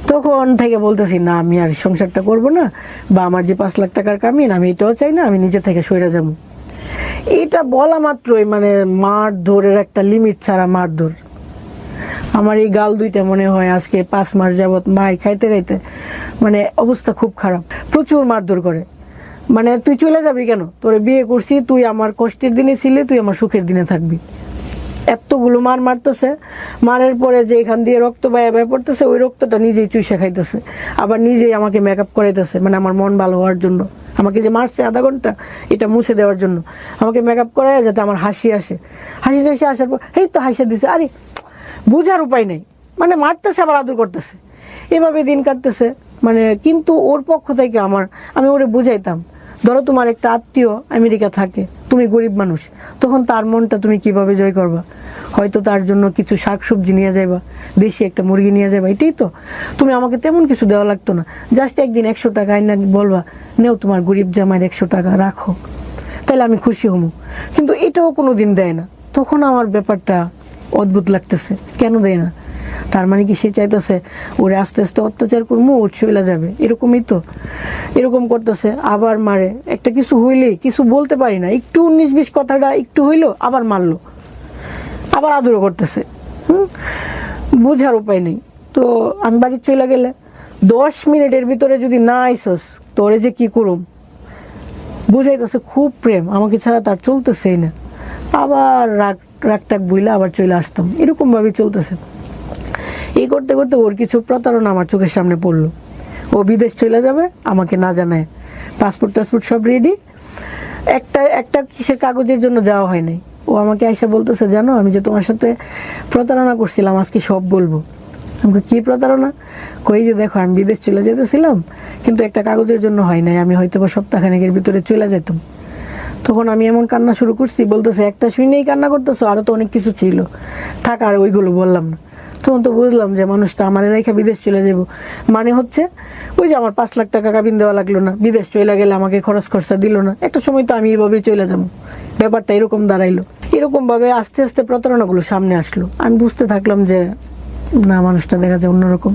তখন থেকে বলতেছি না আমি আর সংসারটা করব না, বা আমার যে 5 লাখ টাকার কামিন আমি এটাও চাই না, আমি নিজে থেকে সইরা যাবো। এটা বলা মাত্রই মানে মারধরের একটা লিমিট ছাড়া মারধর। আমার এই গাল দুইটা মনে হয় আজকে 5 মাস যাবত মার খাইতে খাইতে মানে অবস্থা খুব খারাপ, প্রচুর মারধর করে। মানে তুই চলে যাবি কেন, তোরে বিয়ে করছি, তুই আমার কষ্টের দিনে ছিলি, তুই আমার সুখের দিনে থাকবি। এতগুলো মারতেছে, মারের পরে যে এখান দিয়ে রক্ত বায়া পড়তেছে, ওই রক্তটা নিজেই চুষে খাইতেছে, আবার নিজেই আমাকে মেকআপ করাইতেছে, মানে আমার মন ভালো হওয়ার জন্য। আমাকে যে মারছে আধা ঘন্টা, এটা মুছে দেওয়ার জন্য আমাকে মেকআপ করায় যাতে আমার হাসি আসে। হাসি আসার পর এই তো হাসি দিছে, আরে বুঝার উপায় নেই, মানে মারতেছে আবার আদর করতেছে, এভাবে দিন কাটতেছে। মানে কিন্তু ওর পক্ষ থেকে আমি ওরে বুঝাইতাম, ধরো তোমার একটা আত্মীয় আমেরিকা থাকে, তুমি গরিব মানুষ, তখন তার মনটা তুমি কিভাবে জয় করবা? হয়তো তার জন্য কিছু শাকসবজি নিয়ে যাইবা, দেশি একটা মুরগি নিয়ে যাবা, এটাই তো। তুমি আমাকে তেমন কিছু দেওয়া লাগতো না, জাস্ট একদিন 100 টাকা আইনা বলবা, নেও তোমার গরিব জামাইয়ের 100 টাকা রাখো, তাহলে আমি খুশি হমু। কিন্তু এটাও কোনো দিন দেয় না। তখন আমার ব্যাপারটা অদ্ভুত লাগতেছে, কেন দেয় না? তার মানে কি সে চাইতেছে ওরে আস্তে আস্তে অত্যাচার করবো, ওর চলে যাবে, এরকমই তো। এরকম করতেছে, আবার মারে। একটা কিছু হইলেই কিছু বলতে পারি না, একটু 19-20 কথাটা একটু হইলো আবার মারলো, আবার আদরও করতেছে। বুঝার উপায় নেই। তো আমি বাড়ি চলে গেলে 10 মিনিটের ভিতরে যদি না আইসস, তোরে যে কি করুম। বুঝাইতেছে খুব প্রেম, আমাকে ছাড়া তার চলতেছেই না। আবার রাগটাক বইলে আবার চলে আসতাম, এরকম ভাবে চলতেছে। এই করতে করতে ওর কিছু প্রতারণা আমার চোখের সামনে পড়লো। ও বিদেশ চলে যাবে আমাকে না জানায়, পাসপোর্ট টাসপোর্ট সব রেডি, একটা কিসের কাগজের জন্য যাওয়া হয় নাই। ও আমাকে আইসা বলতেছে, জানো আমি যে তোমার সাথে প্রতারণা করছিলাম, আজকে সব বলবো। আমাকে কি প্রতারণা? কই যে দেখো আমি বিদেশ চলে যেতেছিলাম, কিন্তু একটা কাগজের জন্য হয় নাই, আমি হয়তো বা সপ্তাহখানেকের ভিতরে চলে যেতাম। তখন আমি এমন কান্না শুরু করছি, বলতেছে একটা শুনেই কান্না করতেছো, আরো তো অনেক কিছু ছিল, থাক আর ওইগুলো বললাম না। তখন তো বুঝলাম যে মানুষটা আমার রেখা বিদেশ চলে যাব, মানে হচ্ছে ওই যে আমার 5 লাখ টাকা কাবিন দেওয়া লাগলো না, বিদেশ চলে গেলে আমাকে খরচ খরচা দিল না, একটা সময় তো আমি এইভাবেই চলে যাবো। ব্যাপারটা এরকম দাঁড়াইলো। এরকম ভাবে আস্তে আস্তে প্রতারণাগুলো সামনে আসলো। আমি বুঝতে থাকলাম যে না, মানুষটা দেখা যায় অন্যরকম।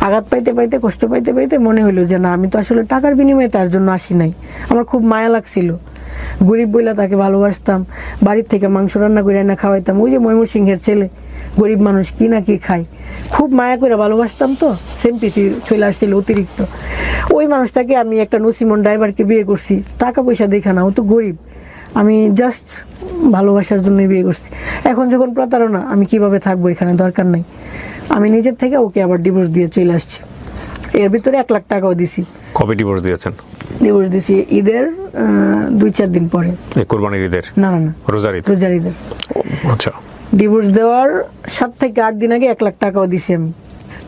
আঘাত পাইতে পাইতে, কষ্ট পাইতে পাইতে মনে হইলো যে না, আমি তো আসলে টাকার বিনিময়ে তার জন্য আসি নাই। আমার খুব মায়া লাগছিল, গরিব বইলা তাকে ভালোবাসতাম, বাড়ির থেকে মাংস রান্না করে এনে খাওয়াইতাম। ওই যে ময়মনসিংহের ছেলে, গরিব মানুষ, কি না কি খায়, খুব মায়া করে ভালোবাসতাম। তো সিম্পিতি চলে আসছিল অতিরিক্ত। ওই মানুষটাকে আমি একটা নসিমন ড্রাইভারকে বিয়ে করছি, টাকা পয়সা দেখা না, ও তো গরিব, আমি জাস্ট ভালোবাসার জন্যই বিয়ে করছি। এখন যখন প্রতারণা, আমি কিভাবে থাকবো এখানে, দরকার নাই। আমি নিজের থেকে ওকে আবার ডিভোর্স দিয়ে চলে আসছি। এর ভিতরে 1 লাখ টাকাও দিছি। কবে ডিভোর্স দিয়েছেন? ডিভোর্স দিছি ঈদের 2-4 দিন পরে। কোরবানির ঈদের? না, রোজার ঈদ। রোজার ঈদের। আচ্ছা। ডিভোর্স দেওয়ার 7 থেকে 8 দিন আগে 1 লাখ টাকাও দিছি আমি।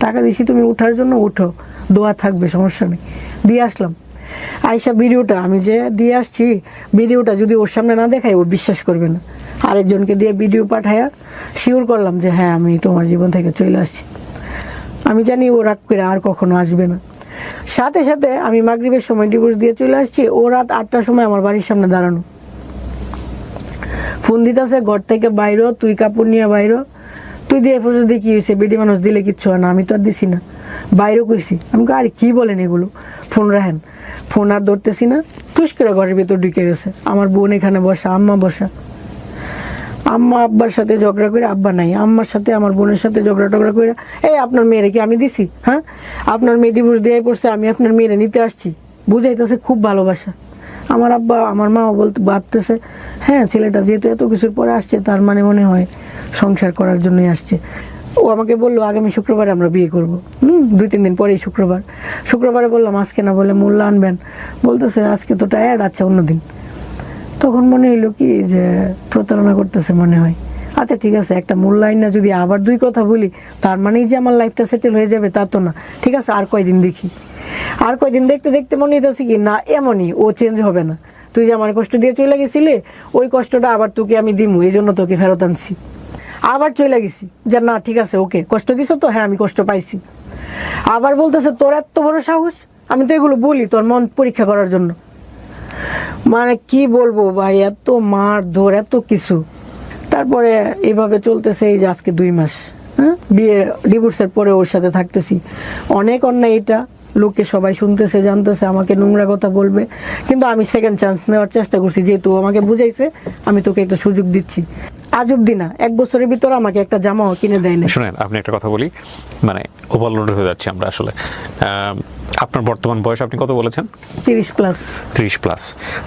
টাকা দিছি, তুমি উঠার জন্য উঠো, দোয়া থাকবে, সমস্যা নেই। দিয়ে আসলাম। আয়শা ভিডিওটা আমি যে দিয়ে আসছি, ভিডিওটা যদি ওর সামনে না দেখাই ও বিশ্বাস করবে না। আরেকজনকে দিয়ে ভিডিও পাঠায়া শিওর করলাম যে হ্যাঁ, আমি তোমার জীবন থেকে চলে আসছি। আমি জানি ও রাগ করে আর কখনো আসবে না। সাথে সাথে আমি মাগরিবের সময় ডিভোর্স দিয়ে চলে আসছি, ও রাত 8টার সময় আমার বাড়ির সামনে দাঁড়ানো, ফোন দিতেছে ঘর থেকে বাইরো, তুই কাপড় নিয়ে বাইরো, তুই দিয়ে ফোন দিয়ে কি হয়েছে, বেটি মানুষ দিলে কিচ্ছু হয় না, আমি তো আর দিছি না, বাইরেও কইছি। আমি আরে কি বলেন এগুলো, ফোন রাখেন। ফোন আর ধরতেছি না, টুস করে ঘরের ভিতর ঢুকে গেছে। আমার বোন এখানে বসা, আম্মা বসা। আম্মা আব্বার সাথে ঝগড়া করে, আব্বা নাই, আম্মার সাথে আমার বোনের সাথে ঝগড়া টগড়া করে, এই আপনার মেয়েরে কি আমি দিছি? হ্যাঁ, আপনার মেয়ে ডিভোর্স দিয়ে পড়ছে, আমি আপনার মেয়েরে নিতে আসছি। বুঝাইতেছে খুব ভালোবাসা। আমার আব্বা আমার মাও ভাবতেছে হ্যাঁ, ছেলেটা যেহেতু এত কিছুর পরে আসছে, তার মানে মনে হয় সংসার করার জন্যই আসছে। ও আমাকে বললো আগামী শুক্রবারে আমরা বিয়ে করবো। 2-3 দিন পরেই শুক্রবারে বললাম আজকে না, বলে মূল্য আনবেন, বলতেছে আজকে তো টায়ার্ড, আচ্ছা অন্যদিন। তখন মনে হইলো কি যে প্রতারণা করতেছে মনে হয়। আচ্ছা ঠিক আছে, একটা মূল্যায়ন না, যদি আবার 2 কথা বলি তার মানেই যে আমার লাইফটা সেটেল হয়ে যাবে তা তো না। ঠিক আছে, আর কয়দিন দেখি। আর কয়দিন দেখতে দেখতে মনে হইতেছে কি না, এমনই ও চেঞ্জ হবে না। তুই যে আমার কষ্ট দিয়ে চলে গেছিলে, ওই কষ্টটা আবার তোকে আমি দিমু, এই জন্য তোকে ফেরত আনছি। আবার চলে গেছি যে না ঠিক আছে, ওকে কষ্ট দিছ তো, হ্যাঁ আমি কষ্ট পাইছি। আবার বলতেছে তোর এত বড় সাহস, আমি তো এগুলো বলি তোর মন পরীক্ষা করার জন্য। মানে কি বলবো ভাই, এত মার ধর, এত কিছু। তারপরে এইভাবে চলতেছে এই যে আজকে 2 মাস। হ্যাঁ, বিয়ে ডিভোর্সের পরে ওর সাথে থাকতেছি। অনেক অন্যায় এটা, লোকে সবাই শুনতেছে, জানতেছে, আমাকে নোংরা কথা বলবে, কিন্তু আমি সেকেন্ড চান্স নেওয়ার চেষ্টা করছি। যেহেতু আমাকে বুঝাইছে, আমি তোকে একটা সুযোগ দিচ্ছি। আজ অব্দি না, 1 বছরের ভিতরে আমাকে একটা জামাও কিনে দেয় না। শুনেন, আপনি একটা কথা বলি, মানে ওভারলোড হয়ে যাচ্ছে আমরা আসলে। আপনার বর্তমান বয়স আপনি কত বলেছেন? 30 প্লাস।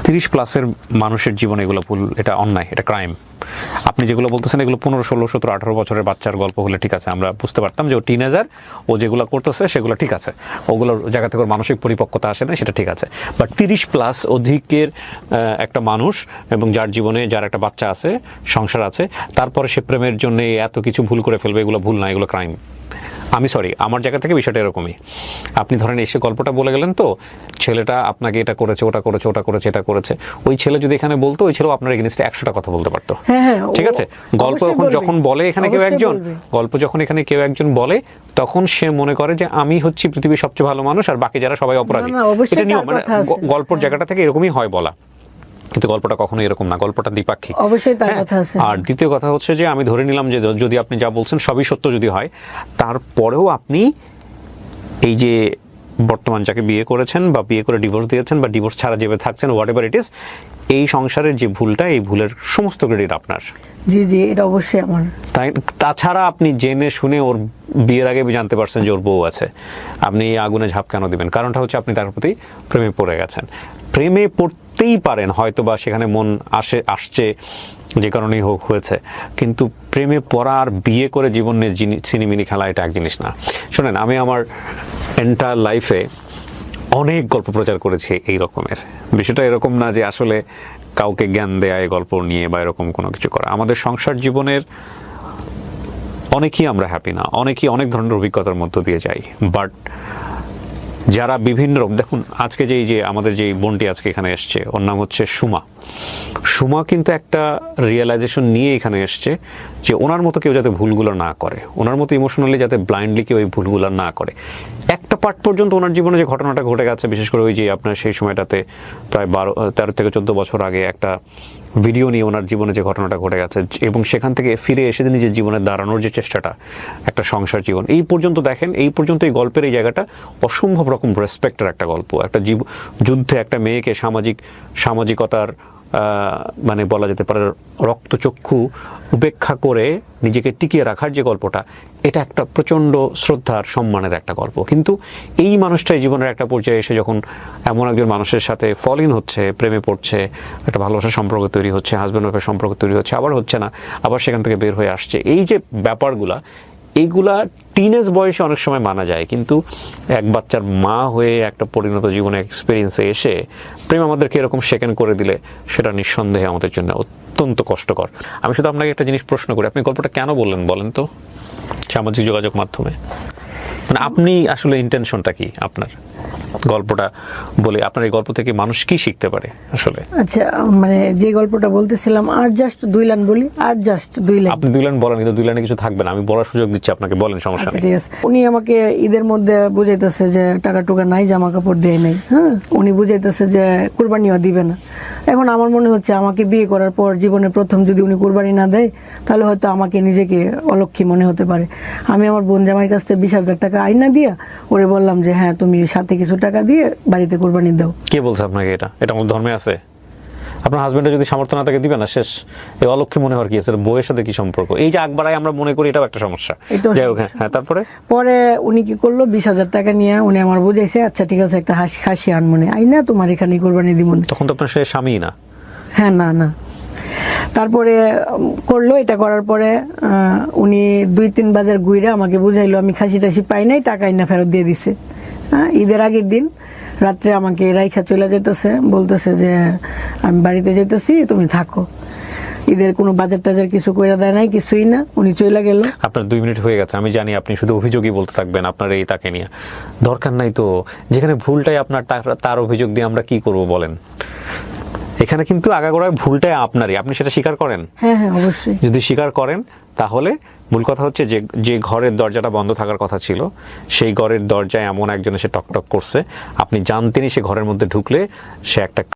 30 প্লাসের মানুষের জীবনে এগুলো ভুল, এটা অন্যায়, এটা ক্রাইম। আপনি যেগুলো বলতেছেন এগুলো 15, 16, 17, 18 বছরের বাচ্চার গল্প হলে ঠিক আছে, আমরা বুঝতে পারতাম যে ও টিনেজার, ও যেগুলো করতেছে সেগুলো ঠিক আছে, ওগুলোর জায়গা থেকে মানসিক পরিপক্কতা আসে না, সেটা ঠিক আছে। বাট 30 প্লাস অধিকের একটা মানুষ, এবং যার জীবনে যার একটা বাচ্চা আছে, সংসার আছে, তারপরে সে প্রেমের জন্য এত কিছু ভুল করে ফেলবে, এগুলো ভুল না, এগুলো ক্রাইম। আমি সরি, আমার জায়গা থেকে বিষয়টা এরকমই। আপনি ধরেন এসে গল্পটা বলে গেলেন, তো ছেলেটা আপনাকে এটা করেছে, ওটা করেছে, ওটা করেছে, এটা করেছে, ওই ছেলে যদি এখানে বলতো, ওই ছেলেও আপনার এগেইনস্টে 100টা কথা বলতে পারতো। হ্যাঁ হ্যাঁ, ঠিক আছে, গল্প অবশ্যই বলবে। যখন বলে এখানে কেউ অবশ্যই একজন, বলবে। গল্প যখন এখানে কেউ একজন বলে, তখন সে মনে করে যে আমি হচ্ছি পৃথিবীর সবচেয়ে ভালো মানুষ আর বাকি যারা সবাই অপরাধী। না, অবশ্যই এটা নিয়ম, তার মানে কথা আছে। গল্পর জায়গাটা থেকে এরকমই হয় বলা, কিন্তু গল্পটা কখনো এরকম না, গল্পটা দ্বিপাক্ষিক। অবশ্যই তার হ্যাঁ, কথা আছে। আর দ্বিতীয় কথা হচ্ছে যে আমি ধরে নিলাম যে যদি আপনি যা বলছেন সবই সত্য যদি হয়, তারপরেও আপনি এই যে বর্তমান যাকে বিয়ে করেছেন বা বিয়ে করে ডিভোর্স দিয়েছেন বা ডিভোর্স ছাড়া যেভাবে থাকছেন, হোয়াট এভার ইট ইজ, এই সংসারের যে ভুলটা, এই ভুলের সমস্ত ক্রেডিট আপনার। জি জি, এটা অবশ্যই আমার। তাই তাছাড়া আপনি জেনে শুনে ওর বিয়ের আগে জানতে পারছেন যে ওর বউ আছে, আপনি এই আগুনে ঝাঁপ কেন দিবেন? কারণটা হচ্ছে আপনি তার প্রতি প্রেমে পড়ে গেছেন। প্রেমে পড়তেই পারেন হয়তো বা সেখানে মন আসছে যে কারণেই হোক হয়েছে, কিন্তু প্রেমে পড়া আর বিয়ে করে জীবনে সিনেমিনি খেলা এটা এক জিনিস না। শোনেন, আমি আমার এন্টায়ার লাইফে অনেক গল্প প্রচার করেছি এই রকমের। বিষয়টা এরকম না যে আসলে কাউকে জ্ঞান দেয়া এই গল্প নিয়ে বা এরকম কোনো কিছু করা। আমাদের সংসার জীবনের অনেকেই আমরা হ্যাপি না, অনেকেই অনেক ধরনের অভিজ্ঞতার মধ্য দিয়ে যাই, বাট যারা বিভিন্ন রকম, দেখুন আজকে যে আমাদের যে বোনটি আজকে এখানে এসছে, ওর নাম হচ্ছে সুমা। সুমা কিন্তু একটা রিয়েলাইজেশন নিয়ে এখানে এসছে যে ওনার মতো কেউ যাতে ভুলগুলো না করে, ওনার মতো ইমোশনালি যাতে ব্লাইন্ডলি কেউ এই ভুলগুলো না করে। একটা পার্ট পর্যন্ত ওনার জীবনে যে ঘটনাটা ঘটে গেছে, বিশেষ করে ওই যে আপনার সেই সময়টাতে প্রায় 13 থেকে 14 বছর আগে একটা ভিডিও নিয়ে ওনার জীবনে যে ঘটনাটা ঘটে গেছে, এবং সেখান থেকে ফিরে এসে নিজের জীবনে দাঁড়ানোর যে চেষ্টাটা, একটা সংসার জীবন, এই পর্যন্ত দেখেন, এই পর্যন্ত এই গল্পের এই জায়গাটা অসম্ভব রকম রেসপেক্টের একটা গল্প। একটা যুদ্ধে একটা মেয়েকে সামাজিকতার মানে বলা যেতে পারে রক্তচক্ষু উপেক্ষা করে নিজেকে টিকিয়ে রাখার যে গল্পটা, এটা একটা প্রচণ্ড শ্রদ্ধার সম্মানের একটা গল্প। কিন্তু এই মানুষটাই জীবনের একটা পর্যায়ে এসে যখন এমন একজন মানুষের সাথে ফল ইন হচ্ছে, প্রেমে পড়ছে, একটা ভালোবাসার সম্পর্ক তৈরি হচ্ছে, হাজব্যান্ড ওয়াইফের সম্পর্ক তৈরি হচ্ছে, আবার হচ্ছে না, আবার সেখান থেকে বের হয়ে আসছে, এই যে ব্যাপারগুলা, এইগুলা টিনেজ বয়সে অনেক সময় মানা যায়, কিন্তু এক বাচ্চার মা হয়ে একটা পরিণত জীবনে এক্সপিরিয়েন্সে এসে প্রেম আমাদেরকে এরকম সেকেন্ড করে দিলে সেটা নিঃসন্দেহে আমাদের জন্য অত্যন্ত কষ্টকর। আমি শুধু আপনাকে একটা জিনিস প্রশ্ন করি, আপনি গল্পটা কেন বললেন বলেন তো সামাজিক যোগাযোগ মাধ্যমে? মানে আপনি আসলে ইন্টেনশনটা কি আপনার গল্পটা বলে? আপনার এই গল্প থেকে মানুষ কি শিখতে পারে আসলে? আচ্ছা, মানে যে গল্পটা বলতেছিলাম, আর জাস্ট 2 লাইন বলি, আর জাস্ট 2 লাইন। আপনি 2 লাইন বলেন, কিন্তু 2 লাইনে কিছু থাকবে না, আমি বলার সুযোগ দিচ্ছি আপনাকে, বলেন, সমস্যা আচ্ছা নেই। ঠিক আছে। উনি আমাকে ঈদের মধ্যে বুঝাইতেছে যে টাকা টুকা নাই, জামা কাপড় দেয় নাই। হ্যাঁ, উনি বুঝাইতেছে যে কুরবানিও দিবে না। এখন আমার মনে হচ্ছে আমাকে বিয়ে করার পর জীবনে প্রথম যদি উনি কুরবানি না দেয়, তাহলে হয়তো আমাকে নিজেকে অলক্ষী মনে হতে পারে। আমি আমার বোন জামাইয়ের কাছ থেকে 20,000 টাকা আইনা দিয়া ওরে বললাম যে হ্যাঁ, তুমি সাথে কিছু টাকা দিয়ে বাড়িতে কুরবানি দাও। কে বলছে আপনাকে এটা? এটা আমাদের ধর্মে আছে? আপনার হাজবেন্ডের যদি সামর্থ্য না থাকে দিবে না, শেষ। এই অলক্ষী মনে হওয়ার কি আছে? বউয়ের সাথে কি সম্পর্ক? এই যে আকবরাই আমরা মনে করি, এটাও একটা সমস্যা। এটাও যাই হোক, সমস্যা। হ্যাঁ, তারপরে পরে উনি কি করলো, 20,000 টাকা নিয়ে উনি আমার বুঝাইছে, আচ্ছা ঠিক আছে, একটা খাসি আন মনে আইনা তোমার এখানে কুরবানি দিব না। তখন তো আপনার সে স্বামী না। হ্যাঁ, না না। তারপরে করলো, এটা করার পরে উনি 2-3 বাজার ঘুরে আমাকে বুঝাইলো আমি খাসি টাসি পাই নাই, টাকা আইনা ফেরত দিয়ে দিছে। হ্যাঁ, ঈদের আগের দিন রাত্রে আমাকে রাইখা চলে যেতেছে, বলতেছে যে আমি বাড়িতে যেতেছি, তুমি থাকো। ঈদের কোনো বাজার টাজার কিছু কইরা দেয় নাই, কিছুই না, উনি চলে গেল। আপনার 2 মিনিট হয়ে গেছে, আমি জানি আপনি শুধু অভিযোগই বলতে থাকবেন আপনার এই তাকে নিয়ে। দরকার নাই তো, যেখানে ভুলটাই আপনার তার অভিযোগ দিয়ে আমরা কি করব বলেন? এখানে কিন্তু আগাগোড়ায় ভুলটাই আপনারই, আপনি সেটা স্বীকার করেন? হ্যাঁ হ্যাঁ, অবশ্যই। যদি স্বীকার করেন, তাহলে মূল কথা হচ্ছে যে ঘরের দরজাটা বন্ধ থাকার কথা ছিল, সেই ঘরের দরজায় এমন একজন এসে টকটক করছে, আপনি জানতেনই সে ঘরের মধ্যে ঢুকলে সে একটা